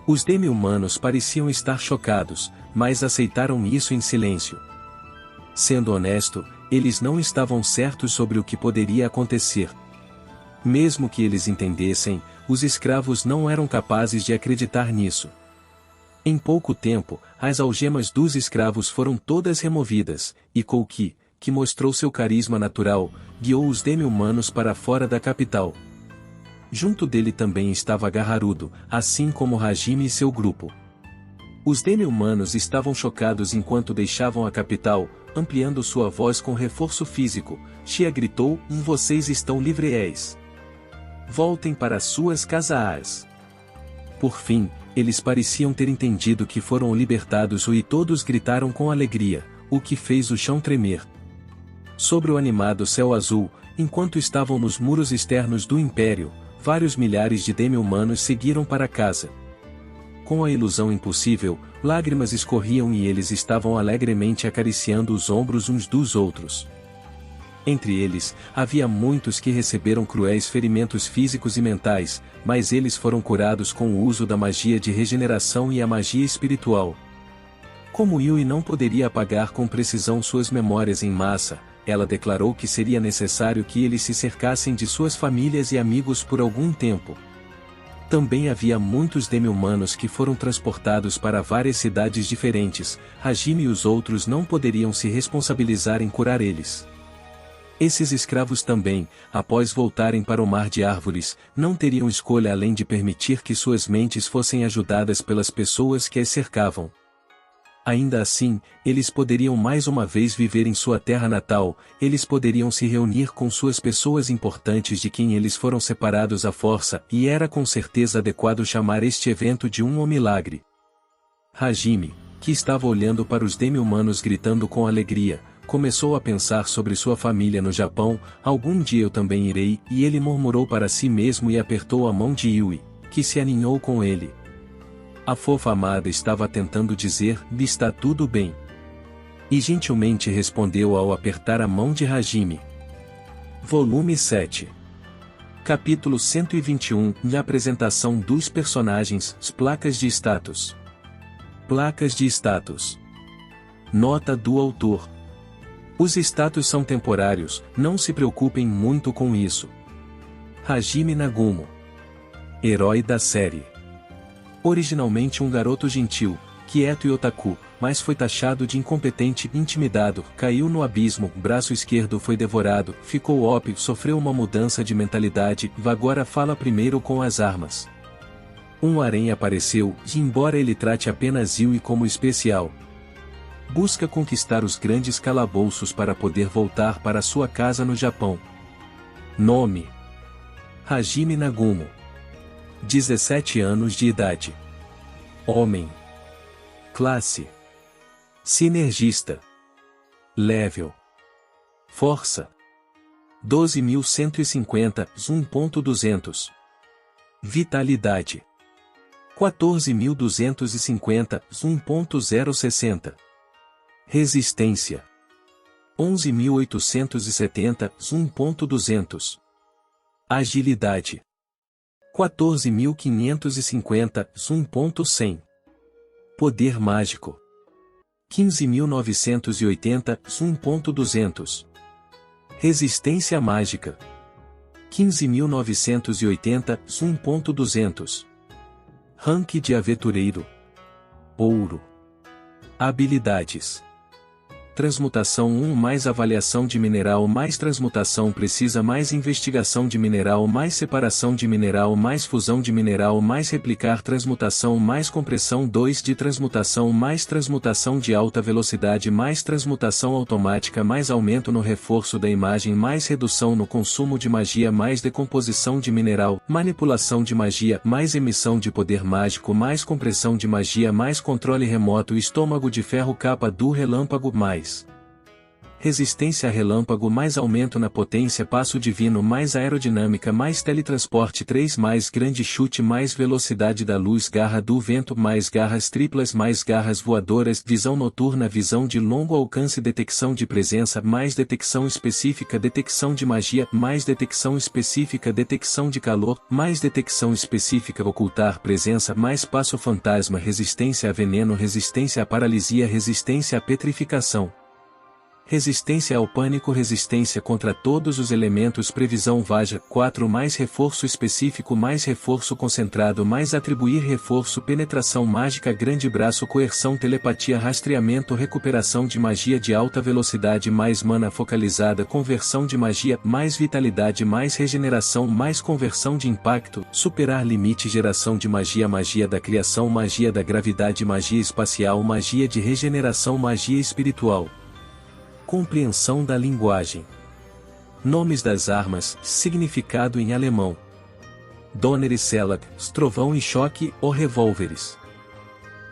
Os demi-humanos pareciam estar chocados, mas aceitaram isso em silêncio. Sendo honesto, eles não estavam certos sobre o que poderia acontecer. Mesmo que eles entendessem, os escravos não eram capazes de acreditar nisso. Em pouco tempo, as algemas dos escravos foram todas removidas, e Kouki, que mostrou seu carisma natural, guiou os demi-humanos para fora da capital. Junto dele também estava Gaharudo, assim como Hajime e seu grupo. Os demi-humanos estavam chocados enquanto deixavam a capital, ampliando sua voz com reforço físico. Shia gritou: vocês estão livres. Voltem para suas casas. Por fim, eles pareciam ter entendido que foram libertados e todos gritaram com alegria, o que fez o chão tremer. Sobre o animado céu azul, enquanto estavam nos muros externos do Império, vários milhares de demi-humanos seguiram para casa. Com a ilusão impossível, lágrimas escorriam e eles estavam alegremente acariciando os ombros uns dos outros. Entre eles, havia muitos que receberam cruéis ferimentos físicos e mentais, mas eles foram curados com o uso da magia de regeneração e a magia espiritual. Como Yui não poderia apagar com precisão suas memórias em massa, ela declarou que seria necessário que eles se cercassem de suas famílias e amigos por algum tempo. Também havia muitos demi-humanos que foram transportados para várias cidades diferentes. Hajime e os outros não poderiam se responsabilizar em curar eles. Esses escravos também, após voltarem para o mar de árvores, não teriam escolha além de permitir que suas mentes fossem ajudadas pelas pessoas que as cercavam. Ainda assim, eles poderiam mais uma vez viver em sua terra natal, eles poderiam se reunir com suas pessoas importantes de quem eles foram separados à força, e era com certeza adequado chamar este evento de um milagre. Hajime, que estava olhando para os demi-humanos gritando com alegria, começou a pensar sobre sua família no Japão. Algum dia eu também irei, e ele murmurou para si mesmo e apertou a mão de Yui, que se aninhou com ele. A fofa amada estava tentando dizer: está tudo bem. E gentilmente respondeu ao apertar a mão de Hajime. Volume 7. Capítulo 121. A apresentação dos personagens. Placas de status. Placas de status. Nota do autor. Os status são temporários, não se preocupem muito com isso. Hajime Nagumo. Herói da série. Originalmente um garoto gentil, quieto e otaku, mas foi taxado de incompetente e intimidado, caiu no abismo, braço esquerdo foi devorado, ficou OP, sofreu uma mudança de mentalidade, agora fala primeiro com as armas. Um harém apareceu, e embora ele trate apenas Yui como especial, busca conquistar os grandes calabouços para poder voltar para sua casa no Japão. Nome: Hajime Nagumo. 17 anos de idade. Homem. Classe. Sinergista. Level. Força. 12.150, 1.200. Vitalidade. 14.250, 1.060. Resistência. 11.870, 1.200. Agilidade. 14.550, 1.100. Poder mágico. 15.980, 1.200. Resistência mágica. 15.980, 1.200. Rank de aventureiro. Ouro. Habilidades. Transmutação 1 mais avaliação de mineral mais transmutação precisa mais investigação de mineral mais separação de mineral mais fusão de mineral mais replicar transmutação mais compressão 2 de transmutação mais transmutação de alta velocidade mais transmutação automática mais aumento no reforço da imagem mais redução no consumo de magia mais decomposição de mineral, manipulação de magia mais emissão de poder mágico mais compressão de magia mais controle remoto estômago de ferro capa do relâmpago mais resistência a relâmpago mais aumento na potência passo divino mais aerodinâmica mais teletransporte 3 mais grande chute mais velocidade da luz garra do vento mais garras triplas mais garras voadoras visão noturna visão de longo alcance detecção de presença mais detecção específica detecção de magia mais detecção específica detecção de calor mais detecção específica ocultar presença mais passo fantasma resistência a veneno resistência à paralisia resistência à petrificação resistência ao pânico resistência contra todos os elementos previsão vaja 4 mais reforço específico mais reforço concentrado mais atribuir reforço penetração mágica grande braço coerção telepatia rastreamento recuperação de magia de alta velocidade mais mana focalizada conversão de magia mais vitalidade mais regeneração mais conversão de impacto superar limite geração de magia magia da criação magia da gravidade magia espacial magia de regeneração magia espiritual. Compreensão da linguagem. Nomes das armas, significado em alemão. Donner e Selag, trovão e choque, ou revólveres.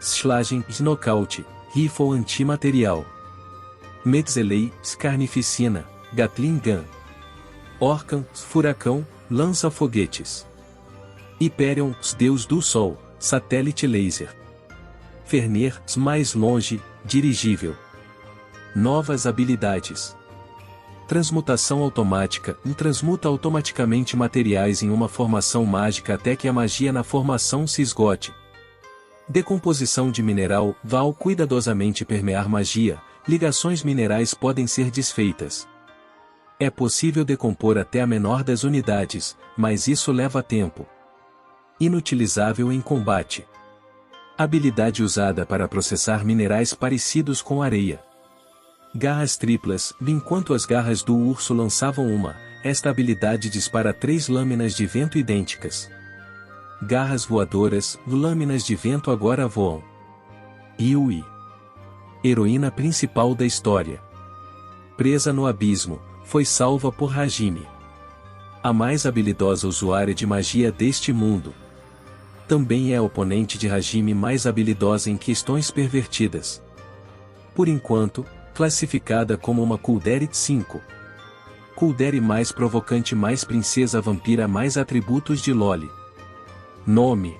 Schlagen, nocaute, rifle antimaterial. Metzeley, carnificina, Gatling gun. Orkan, furacão, lança-foguetes. Hyperion, deus do sol, satélite laser. Fernier, mais longe, dirigível. Novas habilidades. Transmutação automática, transmuta automaticamente materiais em uma formação mágica até que a magia na formação se esgote. Decomposição de mineral, ao cuidadosamente permear magia, ligações minerais podem ser desfeitas. É possível decompor até a menor das unidades, mas isso leva tempo. Inutilizável em combate. Habilidade usada para processar minerais parecidos com areia. Garras triplas, enquanto as garras do urso lançavam uma, esta habilidade dispara 3 lâminas de vento idênticas. Garras voadoras, lâminas de vento agora voam. Yui. Heroína principal da história. Presa no abismo, foi salva por Hajime. A mais habilidosa usuária de magia deste mundo. Também é a oponente de Hajime mais habilidosa em questões pervertidas. Por enquanto, classificada como uma Kudere 5. Kudere mais provocante mais princesa vampira mais atributos de Loli. Nome.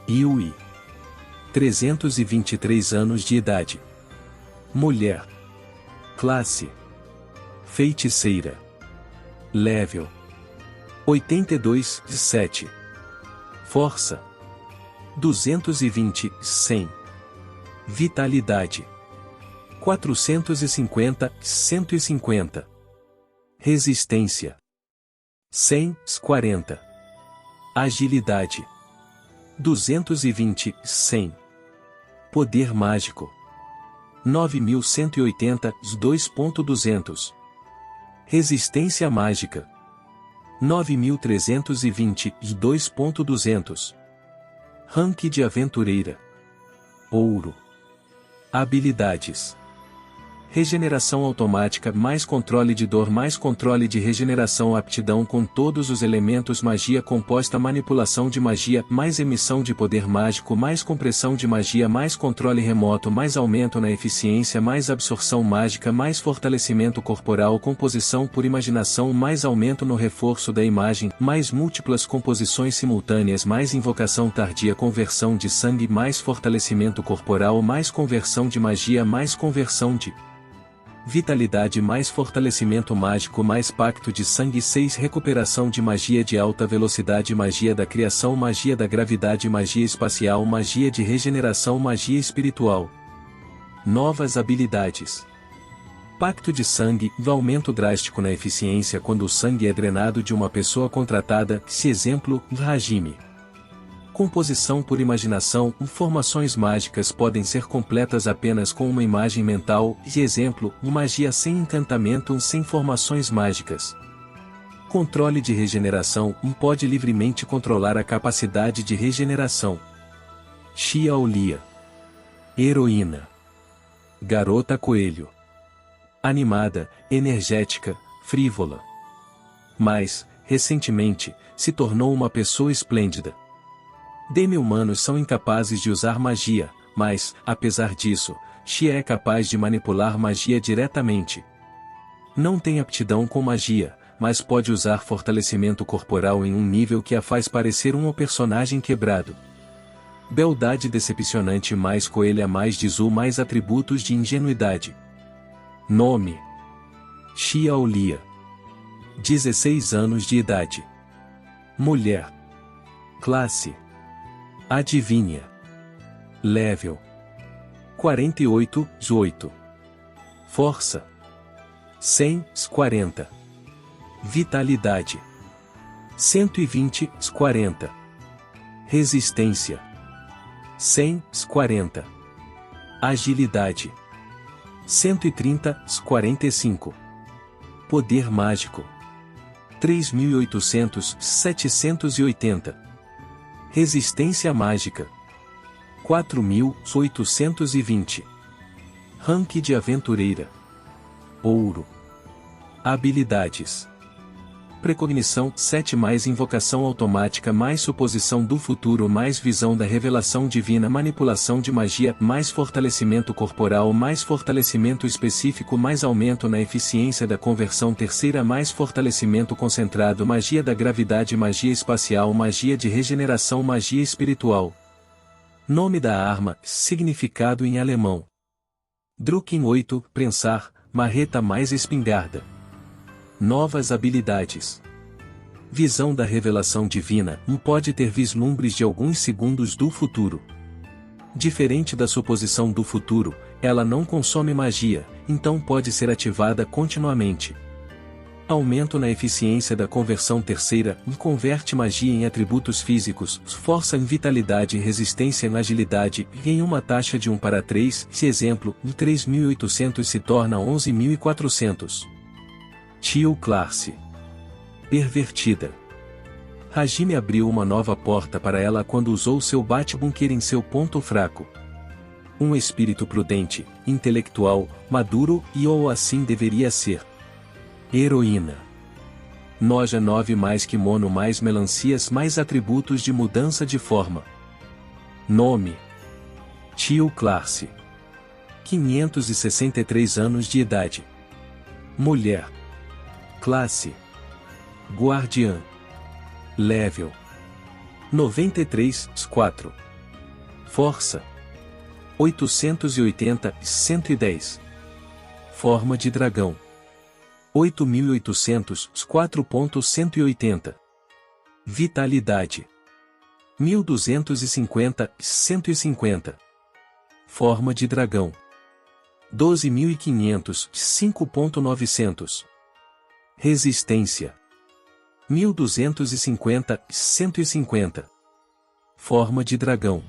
Yui. 323 anos de idade. Mulher. Classe. Feiticeira. Level. 82, 7. Força. 220, 100. Vitalidade. 450, 150. Resistência. 100, 40. Agilidade. 220, 100. Poder mágico. 9.180, 2.200. Resistência mágica. 9.320, 2.200. Rank de aventureira. Ouro. Habilidades. Regeneração automática mais controle de dor mais controle de regeneração aptidão com todos os elementos magia composta manipulação de magia mais emissão de poder mágico mais compressão de magia mais controle remoto mais aumento na eficiência mais absorção mágica mais fortalecimento corporal composição por imaginação mais aumento no reforço da imagem mais múltiplas composições simultâneas mais invocação tardia conversão de sangue mais fortalecimento corporal mais conversão de magia mais conversão de vitalidade mais fortalecimento mágico mais pacto de sangue 6 recuperação de magia de alta velocidade magia da criação magia da gravidade magia espacial magia de regeneração magia espiritual. Novas habilidades. Pacto de sangue, aumento drástico na eficiência quando o sangue é drenado de uma pessoa contratada, se exemplo, Hajime. Composição por imaginação, formações mágicas podem ser completas apenas com uma imagem mental, e exemplo, magia sem encantamento sem formações mágicas. Controle de regeneração, pode livremente controlar a capacidade de regeneração. Xiaolia. Heroína. Garota coelho. Animada, energética, frívola. Mas, recentemente, se tornou uma pessoa esplêndida. Demi-humanos são incapazes de usar magia, mas, apesar disso, Xia é capaz de manipular magia diretamente. Não tem aptidão com magia, mas pode usar fortalecimento corporal em um nível que a faz parecer um personagem quebrado. Beldade decepcionante mais coelha mais Dizu mais atributos de ingenuidade. Nome: Xiaolia. 16 anos de idade. Mulher. Classe: Adivinha. Level: 48, 18. Força: 100, 40. Vitalidade: 120, 40. Resistência: 100, 40. Agilidade: 130, 45. Poder mágico: 3.800, 780. Resistência mágica: 4.820. Rank de aventureira: Ouro. Habilidades: Precognição 7 mais invocação automática mais suposição do futuro mais visão da revelação divina manipulação de magia mais fortalecimento corporal mais fortalecimento específico mais aumento na eficiência da conversão terceira mais fortalecimento concentrado magia da gravidade magia espacial magia de regeneração magia espiritual. Nome da arma, significado em alemão. Drucken 8, prensar, marreta mais espingarda. Novas habilidades. Visão da revelação divina, pode ter vislumbres de alguns segundos do futuro. Diferente da suposição do futuro, ela não consome magia, então pode ser ativada continuamente. Aumento na eficiência da conversão terceira, converte magia em atributos físicos, força em vitalidade e resistência em agilidade, e em uma taxa de 1 para 3, se exemplo, 3.800 se torna 11.400. Tio Clarce. Pervertida. Hajime abriu uma nova porta para ela quando usou seu bate-bunker em seu ponto fraco. Um espírito prudente, intelectual, maduro e ou assim deveria ser. Heroína. Noja 9 mais kimono mais melancias mais atributos de mudança de forma. Nome: Tio Clarce. 563 anos de idade. Mulher. Classe: Guardiã. Level: 93, 4. Força: 880, 110. Forma de dragão: 8.800, 4.180. Vitalidade: 1.250, 150. Forma de dragão: 12.500, 5.900. Resistência: 1.250, 150. Forma de dragão: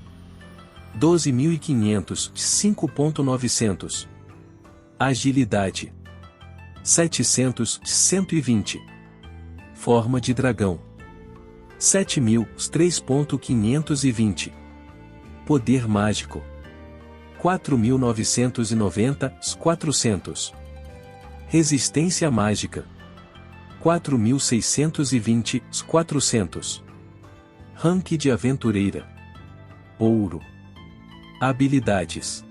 12.500, 5.900. Agilidade: 700, 120. Forma de dragão: 7.000, 3.520. Poder mágico: 4.990, 400. Resistência mágica. 4.620, 400. Rank de aventureira. Ouro. Habilidades.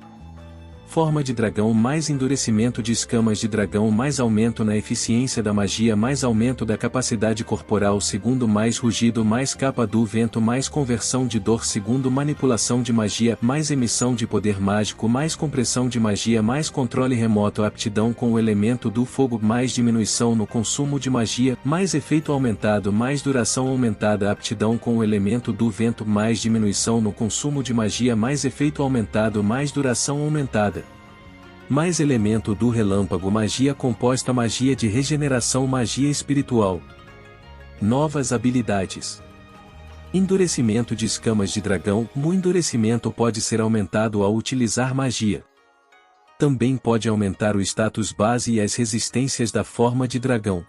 Forma de dragão mais endurecimento de escamas de dragão mais aumento na eficiência da magia mais aumento da capacidade corporal segundo mais rugido mais capa do vento mais conversão de dor segundo manipulação de magia mais emissão de poder mágico mais compressão de magia mais controle remoto aptidão com o elemento do fogo mais diminuição no consumo de magia mais efeito aumentado mais duração aumentada aptidão com o elemento do vento mais diminuição no consumo de magia mais efeito aumentado mais duração aumentada. Mais elemento do relâmpago magia composta magia de regeneração magia espiritual. Novas habilidades. Endurecimento de escamas de dragão. O endurecimento pode ser aumentado ao utilizar magia. Também pode aumentar o status base e as resistências da forma de dragão.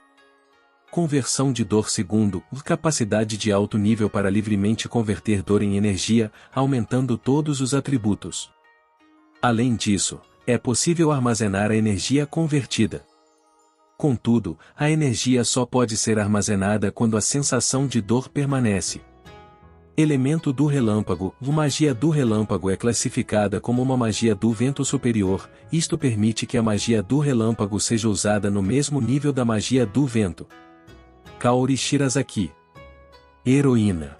Conversão de dor segundo, capacidade de alto nível para livremente converter dor em energia, aumentando todos os atributos. Além disso, é possível armazenar a energia convertida. Contudo, a energia só pode ser armazenada quando a sensação de dor permanece. Elemento do relâmpago. A magia do relâmpago é classificada como uma magia do vento superior, isto permite que a magia do relâmpago seja usada no mesmo nível da magia do vento. Kaori Shirazaki. Heroína.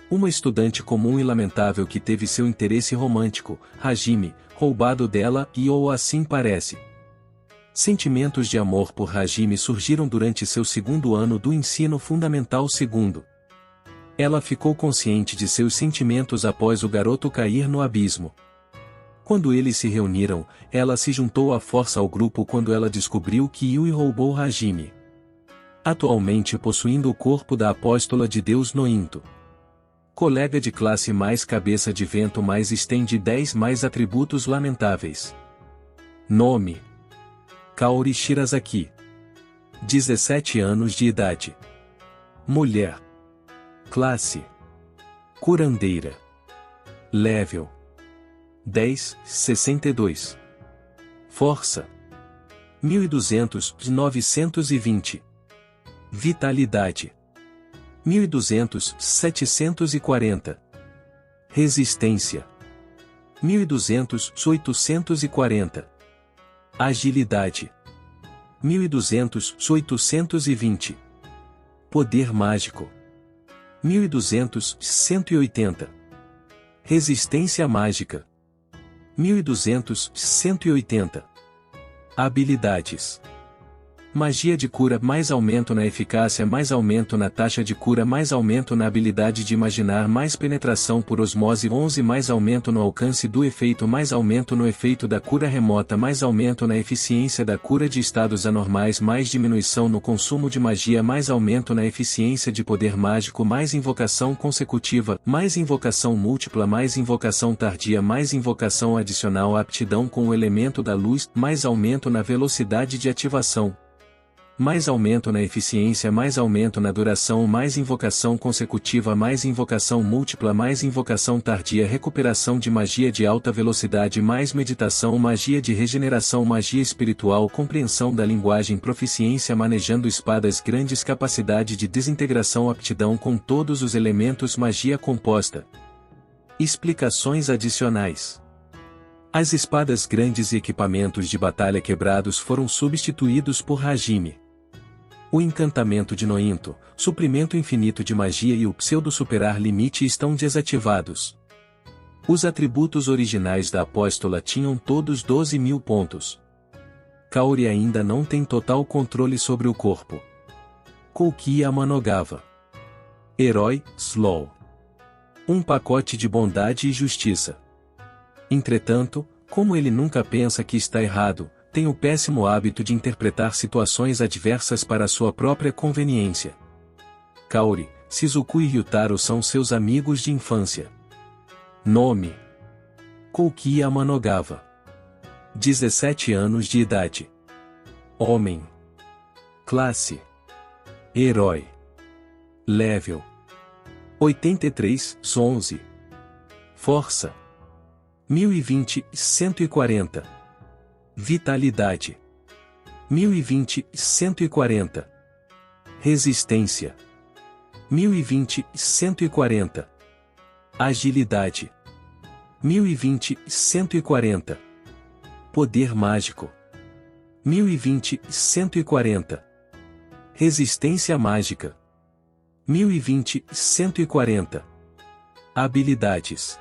Uma estudante comum e lamentável que teve seu interesse romântico, Hajime, roubado dela ou assim parece. Sentimentos de amor por Hajime surgiram durante seu segundo ano do ensino fundamental segundo. Ela ficou consciente de seus sentimentos após o garoto cair no abismo. Quando eles se reuniram, ela se juntou à força ao grupo quando ela descobriu que Yui roubou Hajime. Atualmente possuindo o corpo da apóstola de Deus Nointo. Colega de classe mais cabeça de vento mais estende 10 mais atributos lamentáveis. Nome. Kaori Shirazaki. 17 anos de idade. Mulher. Classe. Curandeira. Level. 10, 62. Força. 1200, 920. Vitalidade. 1200, 740. Resistência. 1200, 840. Agilidade. 1200, 820. Poder mágico. 1200, 180. Resistência mágica. 1200, 180. Habilidades. Magia de cura mais aumento na eficácia mais aumento na taxa de cura mais aumento na habilidade de imaginar mais penetração por osmose 11 mais aumento no alcance do efeito mais aumento no efeito da cura remota mais aumento na eficiência da cura de estados anormais mais diminuição no consumo de magia mais aumento na eficiência de poder mágico mais invocação consecutiva mais invocação múltipla mais invocação tardia mais invocação adicional aptidão com o elemento da luz mais aumento na velocidade de ativação. Mais aumento na eficiência mais aumento na duração mais invocação consecutiva mais invocação múltipla mais invocação tardia recuperação de magia de alta velocidade mais meditação magia de regeneração magia espiritual compreensão da linguagem proficiência manejando espadas grandes capacidade de desintegração aptidão com todos os elementos magia composta. Explicações adicionais. As espadas grandes e equipamentos de batalha quebrados foram substituídos por Hajime. O encantamento de Nointo, suprimento infinito de magia e o pseudo-superar limite estão desativados. Os atributos originais da apóstola tinham todos 12.000 pontos. Kaori ainda não tem total controle sobre o corpo. Kouki Amanogava. Herói, Slow. Um pacote de bondade e justiça. Entretanto, como ele nunca pensa que está errado, tem o péssimo hábito de interpretar situações adversas para sua própria conveniência. Kaori, Shizuku e Ryutaro são seus amigos de infância. Nome. Kouki Amanogava. 17 anos de idade. Homem. Classe. Herói. Level. 83, 11. Força. 1020, 140. Vitalidade. 1020, 140. Resistência. 1020, 140. Agilidade. 1020, 140. Poder mágico. 1020, 140. Resistência mágica. 1020, 140. Habilidades.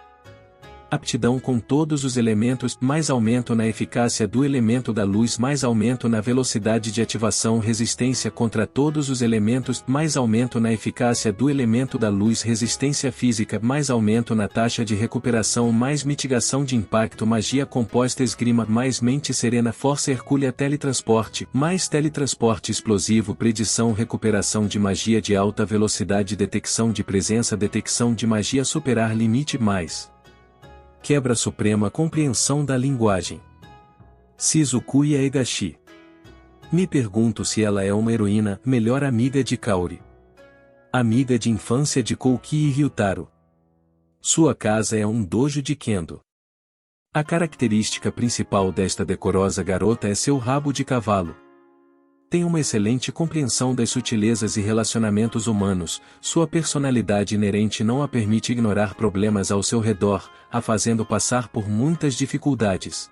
Aptidão com todos os elementos, mais aumento na eficácia do elemento da luz, mais aumento na velocidade de ativação, resistência contra todos os elementos, mais aumento na eficácia do elemento da luz, resistência física, mais aumento na taxa de recuperação, mais mitigação de impacto, magia composta, esgrima, mais mente serena, força hercúlea, teletransporte, mais teletransporte explosivo, predição, recuperação de magia de alta velocidade, detecção de presença, detecção de magia, superar limite, mais quebra suprema, compreensão da linguagem. Shizukuya Egashi. Me pergunto se ela é uma heroína, melhor amiga de Kaori. Amiga de infância de Kouki e Ryutaro. Sua casa é um dojo de Kendo. A característica principal desta decorosa garota é seu rabo de cavalo. Tem uma excelente compreensão das sutilezas e relacionamentos humanos, sua personalidade inerente não a permite ignorar problemas ao seu redor, a fazendo passar por muitas dificuldades.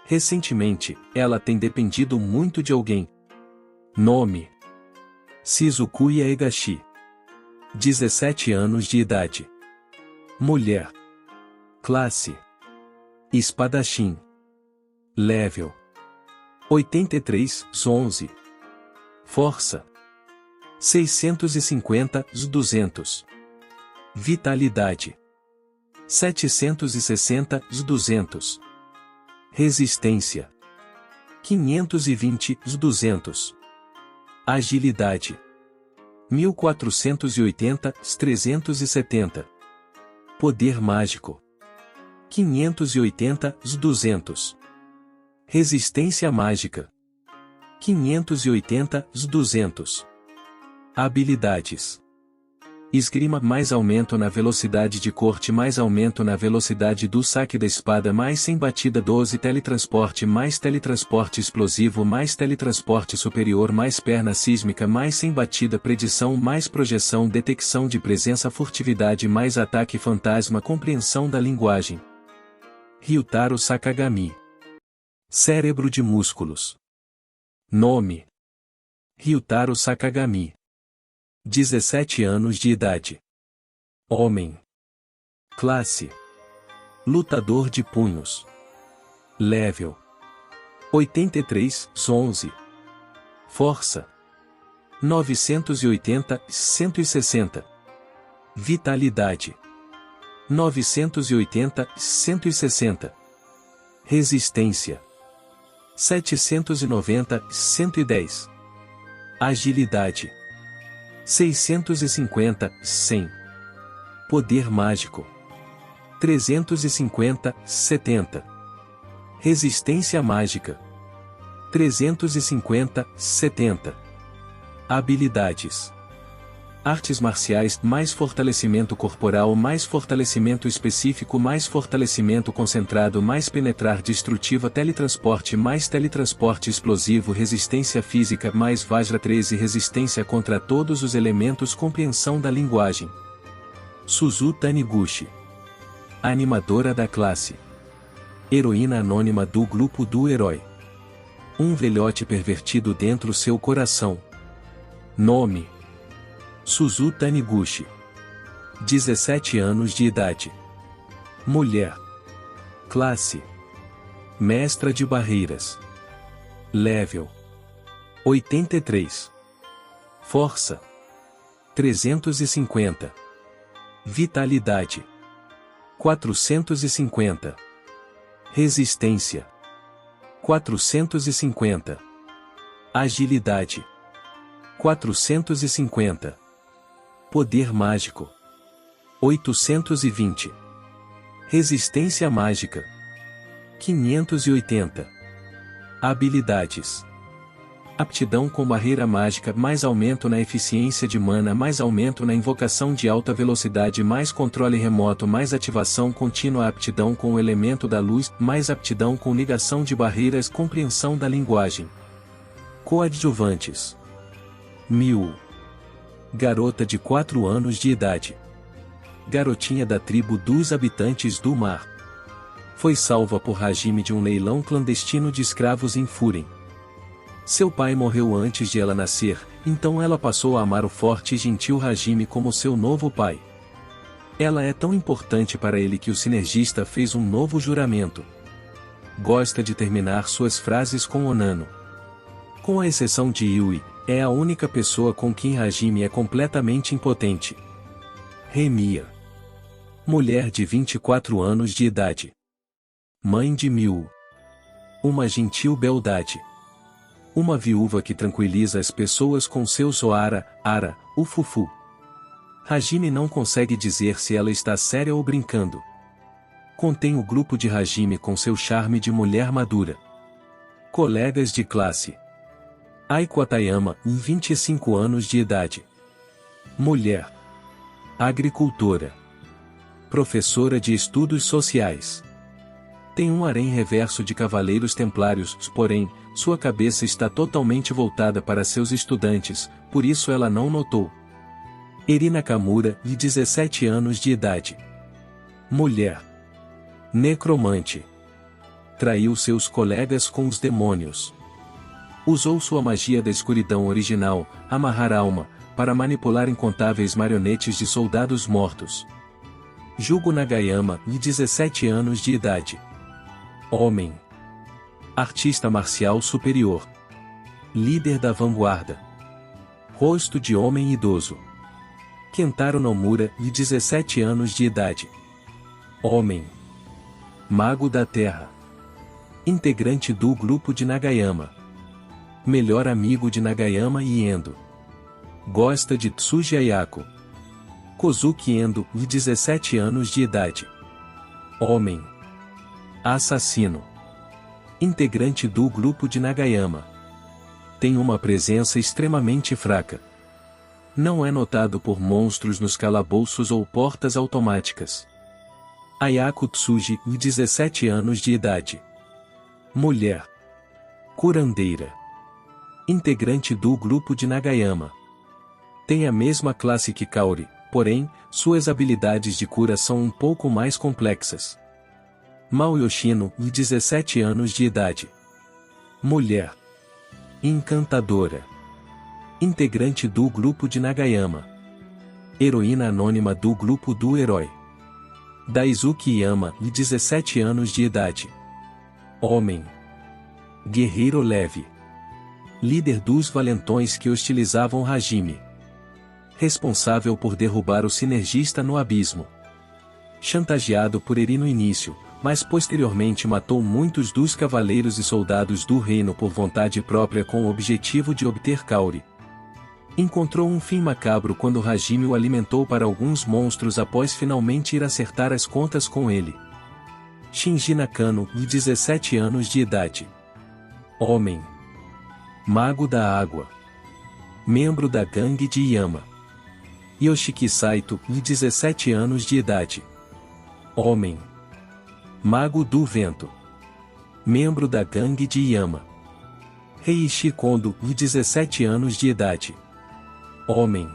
Recentemente, ela tem dependido muito de alguém. Nome: Shizukuya Egashi. 17 anos de idade. Mulher. Classe: espadachim. Level: 83, 11. Força: 650, 200. Vitalidade: 760, 200. Resistência: 520, 200. Agilidade: 1480, 370. Poder mágico: 580, 200. Resistência mágica: 580, 200. Habilidades: esgrima, mais aumento na velocidade de corte, mais aumento na velocidade do saque da espada, mais sem batida 12, teletransporte, mais teletransporte explosivo, mais teletransporte superior, mais perna sísmica, mais sem batida, predição, mais projeção, detecção de presença, furtividade, mais ataque fantasma, compreensão da linguagem. Ryutaro Sakagami. Cérebro de músculos. Nome: Ryutaro Sakagami. 17 anos de idade. Homem. Classe: lutador de punhos. Level: 83, 11. Força: 980, 160. Vitalidade: 980, 160. Resistência: 790, 110. Agilidade: 650, 100. Poder mágico: 350, 70. Resistência mágica: 350, 70. Habilidades: artes marciais, mais fortalecimento corporal, mais fortalecimento específico, mais fortalecimento concentrado, mais penetrar destrutiva, teletransporte explosivo, resistência física, mais Vajra 13, resistência contra todos os elementos, compreensão da linguagem. Suzu Taniguchi. Animadora da classe. Heroína anônima do grupo do herói. Um velhote pervertido dentro seu coração. Nome: Suzu Taniguchi. 17 anos de idade. Mulher. Classe: mestra de barreiras. Level: 83. Força: 350. Vitalidade: 450. Resistência: 450. Agilidade: 450. Poder mágico: 820. Resistência mágica: 580. Habilidades: Aptidão com barreira mágica, mais aumento na eficiência de mana, mais aumento na invocação de alta velocidade, mais controle remoto, mais ativação contínua, aptidão com o elemento da luz, mais aptidão com ligação de barreiras, compreensão da linguagem. Coadjuvantes. Miu. Garota de 4 anos de idade. Garotinha da tribo dos habitantes do mar. Foi salva por Hajime de um leilão clandestino de escravos em Furen. Seu pai morreu antes de ela nascer, então ela passou a amar o forte e gentil Hajime como seu novo pai. Ela é tão importante para ele que o sinergista fez um novo juramento. Gosta de terminar suas frases com Onano. Com a exceção de Yui, é a única pessoa com quem Hajime é completamente impotente. Remia. Mulher de 24 anos de idade. Mãe de Miu. Uma gentil beldade. Uma viúva que tranquiliza as pessoas com seu Zoara, Ara, o Fufu. Hajime não consegue dizer se ela está séria ou brincando. Contém o grupo de Hajime com seu charme de mulher madura. Colegas de classe. Aiko Atayama, 25 anos de idade. Mulher. Agricultora. Professora de estudos sociais. Tem um harém reverso de cavaleiros templários, porém, sua cabeça está totalmente voltada para seus estudantes, por isso ela não notou. Eri Nakamura, de 17 anos de idade. Mulher. Necromante. Traiu seus colegas com os demônios. Usou sua magia da escuridão original, amarrar alma, para manipular incontáveis marionetes de soldados mortos. Jugo Nagayama, de 17 anos de idade. Homem. Artista marcial superior. Líder da vanguarda. Rosto de homem idoso. Kentaro Nomura, de 17 anos de idade. Homem. Mago da Terra. Integrante do grupo de Nagayama. Melhor amigo de Nagayama e Endo. Gosta de Tsuji Ayako. Kozuki Endo, de 17 anos de idade. Homem. Assassino. Integrante do grupo de Nagayama. Tem uma presença extremamente fraca. Não é notado por monstros nos calabouços ou portas automáticas. Ayako Tsuji, de 17 anos de idade. Mulher. Curandeira. Integrante do grupo de Nagayama. Tem a mesma classe que Kaori, porém, suas habilidades de cura são um pouco mais complexas. Mao Yoshino, de 17 anos de idade. Mulher. Encantadora. Integrante do grupo de Nagayama. Heroína anônima do grupo do herói. Daisuke Yama, de 17 anos de idade. Homem. Guerreiro leve. Líder dos valentões que hostilizavam Hajime. Responsável por derrubar o sinergista no abismo. Chantageado por Eri no início, mas posteriormente matou muitos dos cavaleiros e soldados do reino por vontade própria com o objetivo de obter Kaori. Encontrou um fim macabro quando Hajime o alimentou para alguns monstros após finalmente ir acertar as contas com ele. Shinji Nakano, de 17 anos de idade. Homem. Mago da Água. Membro da gangue de Yama. Yoshiki Saito, de 17 anos de idade. Homem. Mago do Vento. Membro da gangue de Yama. Reishi Kondo, de 17 anos de idade. Homem.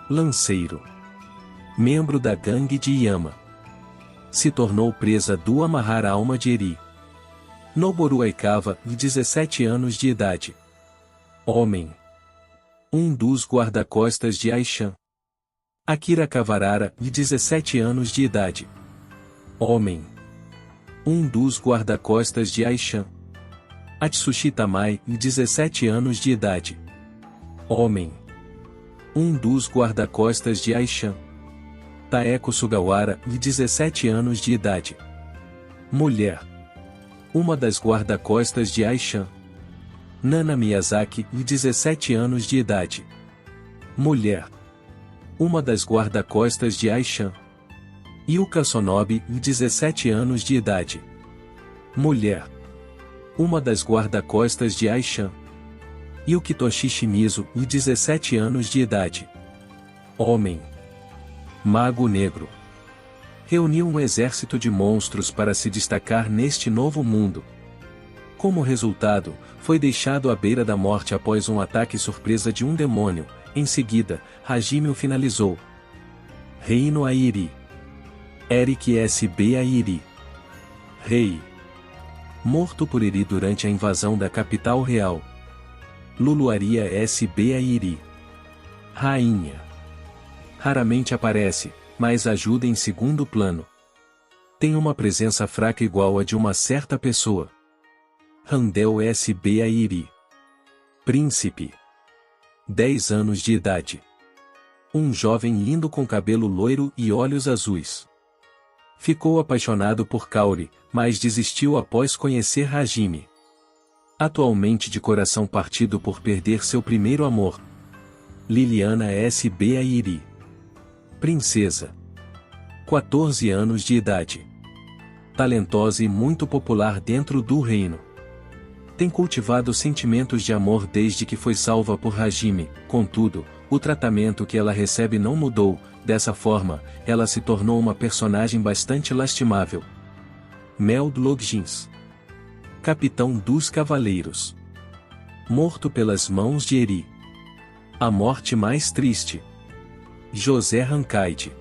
Lanceiro. Membro da gangue de Yama. Se tornou presa do amarrar a alma de Eri. Noboru Aikawa, de 17 anos de idade. Homem. Um dos guarda-costas de Aishan. Akira Kawarara, de 17 anos de idade. Homem. Um dos guarda-costas de Aishan. Atsushi Tamai, de 17 anos de idade. Homem. Um dos guarda-costas de Aishan. Taeko Sugawara, de 17 anos de idade. Mulher. Uma das guarda-costas de Aishan. Nana Miyazaki, de 17 anos de idade. Mulher. Uma das guarda-costas de Aishan. Yuka Sonobe, de 17 anos de idade. Mulher. Uma das guarda-costas de Aishan. Yukitoshi Shimizu, 17 anos de idade. Homem. Mago negro. Reuniu um exército de monstros para se destacar neste novo mundo. Como resultado, foi deixado à beira da morte após um ataque surpresa de um demônio. Em seguida, Hajime o finalizou. Reino Airi. Eric S.B. Airi. Rei. Morto por Eri durante a invasão da capital real. Luluaria S.B. Airi. Rainha. Raramente aparece, mas ajuda em segundo plano. Tem uma presença fraca igual a de uma certa pessoa. Handel S.B. Airi. Príncipe. 10 anos de idade. Um jovem lindo com cabelo loiro e olhos azuis. Ficou apaixonado por Kaori, mas desistiu após conhecer Hajime. Atualmente de coração partido por perder seu primeiro amor. Liliana S.B. Airi. Princesa. 14 anos de idade. Talentosa e muito popular dentro do reino. Tem cultivado sentimentos de amor desde que foi salva por Hajime, contudo, o tratamento que ela recebe não mudou. Dessa forma, ela se tornou uma personagem bastante lastimável. Mel Loggins. Capitão dos Cavaleiros. Morto pelas mãos de Eri. A morte mais triste. José Rankaide.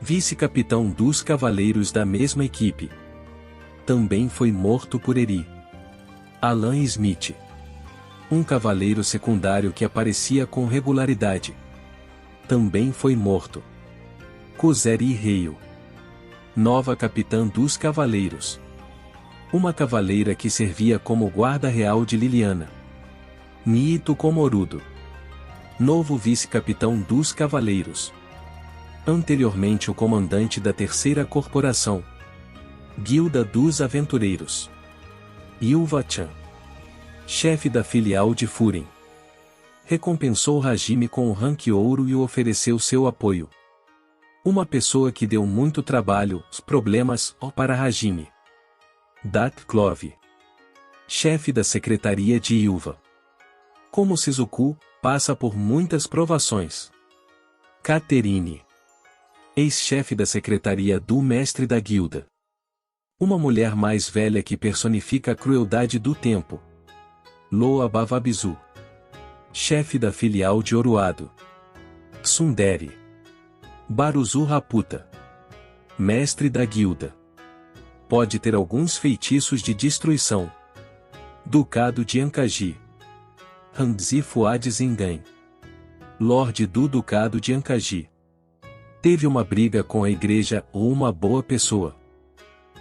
Vice-capitão dos Cavaleiros da mesma equipe. Também foi morto por Eri. Alan Smith. Um cavaleiro secundário que aparecia com regularidade. Também foi morto. Kozeri Reio. Nova capitã dos Cavaleiros. Uma cavaleira que servia como guarda real de Liliana. Niito Komorudo. Novo vice-capitão dos Cavaleiros. Anteriormente o comandante da terceira corporação. Guilda dos Aventureiros. Yuva-chan. Chefe da filial de Furen. Recompensou Hajime com o rank ouro e o ofereceu seu apoio. Uma pessoa que deu muito trabalho, problemas, para Hajime. Dat Clove. Chefe da secretaria de Yuva. Como Shizuku, passa por muitas provações. Caterine. Ex-chefe da secretaria do mestre da guilda. Uma mulher mais velha que personifica a crueldade do tempo. Loa Bavabizu. Chefe da filial de Oruado. Tsundere. Baruzu Raputa. Mestre da guilda. Pode ter alguns feitiços de destruição. Ducado de Ankaji. Hanzi Fuad Zengan. Lorde do Ducado de Ankaji. Teve uma briga com a igreja ou uma boa pessoa.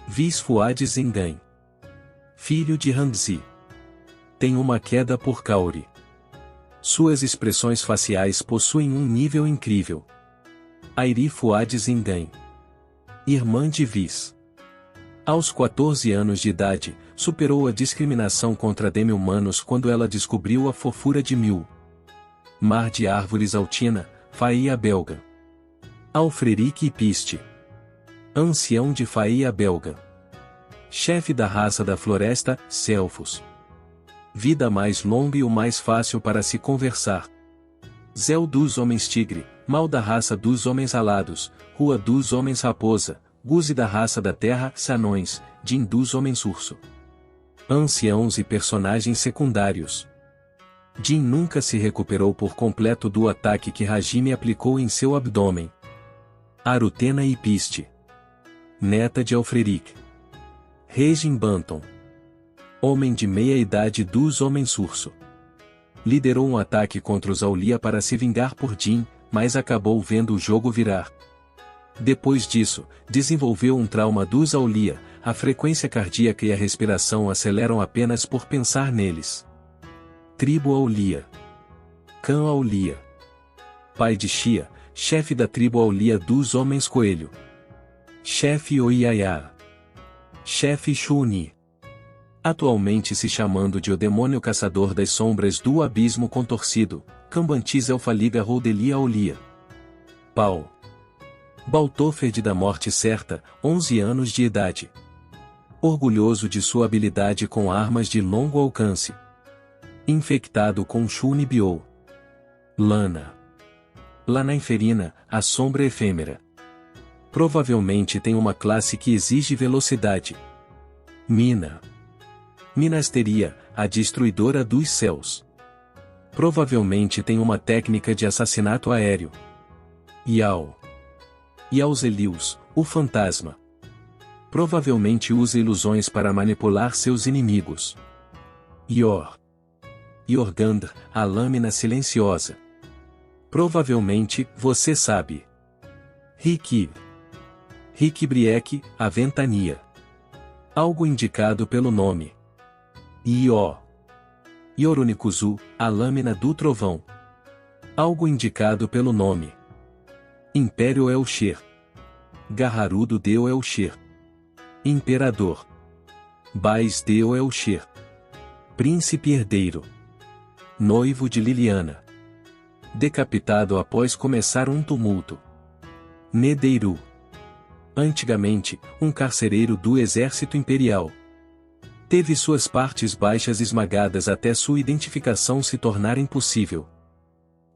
Vis Fuad Zengan. Filho de Hanzi. Tem uma queda por Kaori. Suas expressões faciais possuem um nível incrível. Airi Fuad Zengan. Irmã de Vis. Aos 14 anos de idade, superou a discriminação contra demi-humanos quando ela descobriu a fofura de Mil. Mar de Árvores Altina, Faia Belga. Alfrerique Piste. Ancião de Faia Belga. Chefe da raça da floresta, Selfos. Vida mais longa e o mais fácil para se conversar. Zel dos Homens Tigre, Mal da raça dos Homens Alados, Rua dos Homens Raposa, Guzi da raça da Terra, Sanões, Jin dos Homens Urso. Anciãos e personagens secundários. Jin nunca se recuperou por completo do ataque que Hajime aplicou em seu abdômen. Arutena e Piste. Neta de Alfreric. Regin Banton. Homem de meia-idade dos Homens Urso. Liderou um ataque contra os Aulia para se vingar por Jin, mas acabou vendo o jogo virar. Depois disso, desenvolveu um trauma dos Aulia, a frequência cardíaca e a respiração aceleram apenas por pensar neles. Tribo Aulia. Cã Aulia. Pai de Xia, chefe da tribo Aulia dos Homens Coelho. Chefe Oiaiá. Chefe Shuni. Atualmente se chamando de o demônio caçador das sombras do abismo contorcido, Cambantis Elfaliga Rodelia Aulia. Pau. Baltoferd da morte certa, 11 anos de idade. Orgulhoso de sua habilidade com armas de longo alcance. Infectado com Shunibyo. Lana. Lanainferina, a sombra efêmera. Provavelmente tem uma classe que exige velocidade. Mina. Minasteria, a destruidora dos céus. Provavelmente tem uma técnica de assassinato aéreo. Yao. Yauzelius, o fantasma. Provavelmente usa ilusões para manipular seus inimigos. Yor. Yorgandr, a lâmina silenciosa. Provavelmente, você sabe. Riki. Rikibriek, a ventania. Algo indicado pelo nome. Io. Yorunikuzu, a lâmina do trovão. Algo indicado pelo nome. Império Elcher. Garrarudo Deu Elcher. Imperador. Bais Deu Elcher. Príncipe herdeiro. Noivo de Liliana. Decapitado após começar um tumulto. Nedeiru. Antigamente, um carcereiro do exército imperial. Teve suas partes baixas esmagadas até sua identificação se tornar impossível.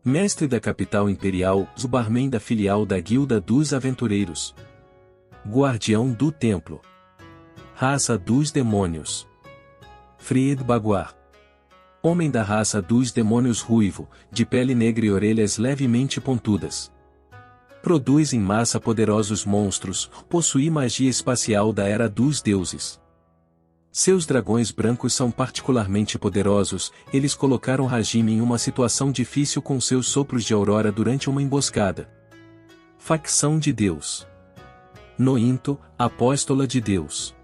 Mestre da capital imperial, Zubarman da filial da Guilda dos Aventureiros. Guardião do Templo. Raça dos Demônios. Fried Baguar. Homem da raça dos demônios ruivo, de pele negra e orelhas levemente pontudas. Produz em massa poderosos monstros, possui magia espacial da Era dos Deuses. Seus dragões brancos são particularmente poderosos, eles colocaram Hajime em uma situação difícil com seus sopros de aurora durante uma emboscada. Facção de Deus. Nointo, apóstola de Deus.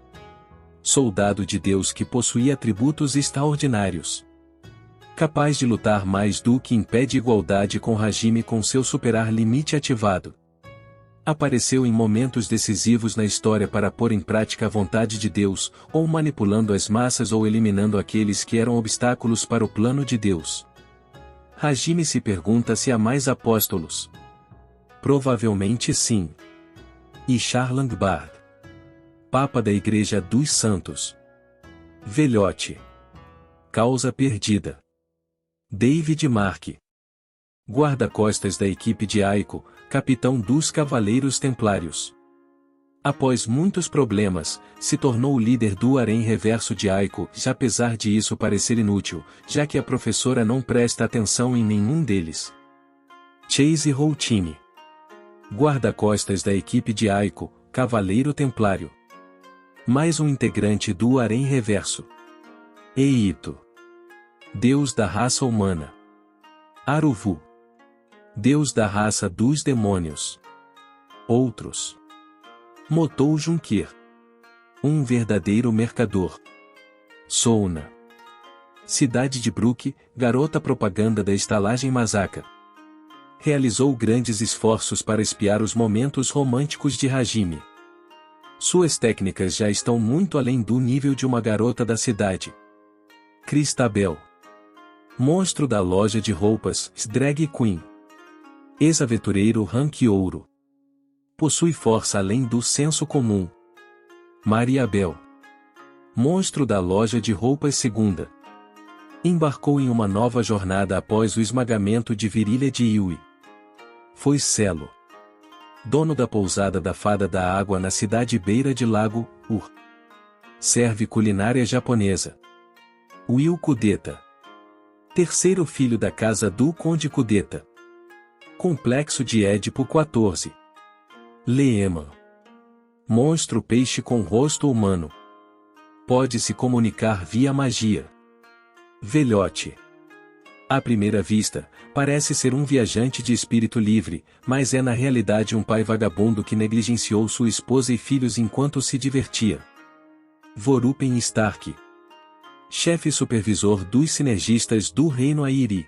Soldado de Deus que possui atributos extraordinários. Capaz de lutar mais do que impede igualdade com Hajime com seu superar limite ativado. Apareceu em momentos decisivos na história para pôr em prática a vontade de Deus, ou manipulando as massas ou eliminando aqueles que eram obstáculos para o plano de Deus. Hajime se pergunta se há mais apóstolos. Provavelmente sim. Ishar Langbard. Papa da Igreja dos Santos. Velhote. Causa perdida. David Mark. Guarda-costas da equipe de Aiko, capitão dos Cavaleiros Templários. Após muitos problemas, se tornou o líder do Harém Reverso de Aiko, apesar de isso parecer inútil, já que a professora não presta atenção em nenhum deles. Chase Routine. Guarda-costas da equipe de Aiko, Cavaleiro Templário. Mais um integrante do Harém Reverso. Eito. Deus da raça humana. Aruvu. Deus da raça dos demônios. Outros. Motou Junker. Um verdadeiro mercador. Souna. Cidade de Brook, garota propaganda da estalagem Masaka. Realizou grandes esforços para espiar os momentos românticos de Hajime. Suas técnicas já estão muito além do nível de uma garota da cidade. Cristabel. Monstro da loja de roupas, Drag Queen. Ex-aventureiro Rank Ouro. Possui força além do senso comum. Mariabel. Monstro da loja de roupas segunda. Embarcou em uma nova jornada após o esmagamento de virilha de Yui. Foi Celo. Dono da pousada da Fada da Água na cidade beira de lago, Ur. Serve culinária japonesa. Will Kudeta. Terceiro filho da casa do Conde Kudeta. Complexo de Édipo 14. Leema. Monstro peixe com rosto humano. Pode se comunicar via magia. Velhote. À primeira vista, parece ser um viajante de espírito livre, mas é na realidade um pai vagabundo que negligenciou sua esposa e filhos enquanto se divertia. Vorupen Stark. Chefe supervisor dos sinergistas do Reino Airi.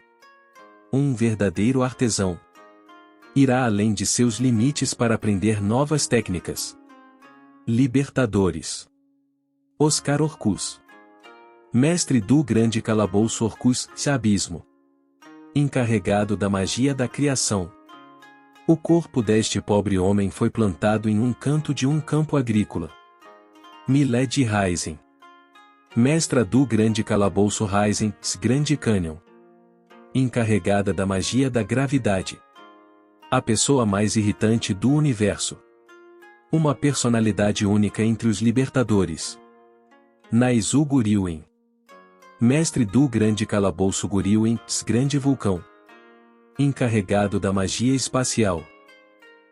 Um verdadeiro artesão. Irá além de seus limites para aprender novas técnicas. Libertadores. Oscar Orcus. Mestre do grande calabouço Orcus, Abismo. Encarregado da magia da criação. O corpo deste pobre homem foi plantado em um canto de um campo agrícola. Miled Rising. Mestra do Grande Calabouço Raizen, Grande Canyon. Encarregada da magia da gravidade. A pessoa mais irritante do universo. Uma personalidade única entre os libertadores. Naizu Guriuen. Mestre do Grande Calabouço Guriuen, Grande Vulcão. Encarregado da magia espacial.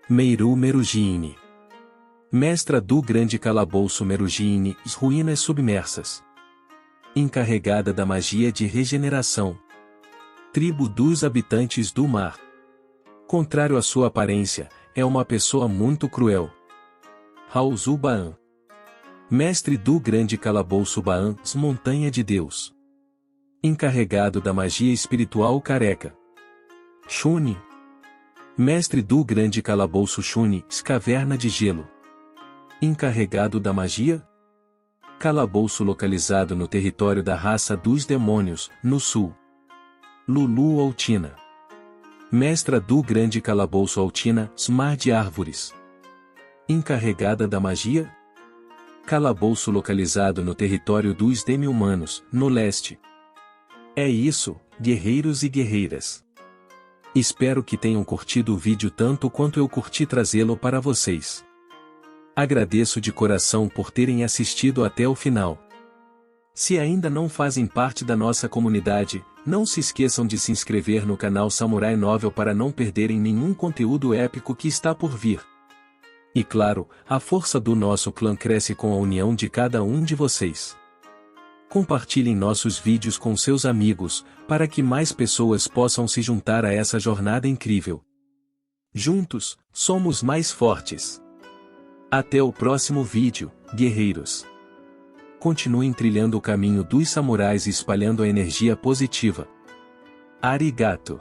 Meiru Merugiine. Mestra do Grande Calabouço Merugiine, Ruínas Submersas. Encarregada da magia de regeneração. Tribo dos habitantes do mar. Contrário à sua aparência, é uma pessoa muito cruel. Haozu Baan. Mestre do Grande Calabouço Baan, Montanha de Deus. Encarregado da magia espiritual careca. Shuni. Mestre do Grande Calabouço Shuni, Caverna de Gelo. Encarregado da magia? Calabouço localizado no território da raça dos demônios, no sul. Lulu Altina. Mestra do Grande Calabouço Altina, Mar de Árvores. Encarregada da magia? Calabouço localizado no território dos demi-humanos, no leste. É isso, guerreiros e guerreiras. Espero que tenham curtido o vídeo tanto quanto eu curti trazê-lo para vocês. Agradeço de coração por terem assistido até o final. Se ainda não fazem parte da nossa comunidade, não se esqueçam de se inscrever no canal Samurai Novel para não perderem nenhum conteúdo épico que está por vir. E claro, a força do nosso clã cresce com a união de cada um de vocês. Compartilhem nossos vídeos com seus amigos, para que mais pessoas possam se juntar a essa jornada incrível. Juntos, somos mais fortes. Até o próximo vídeo, guerreiros. Continuem trilhando o caminho dos samurais e espalhando a energia positiva. Arigato.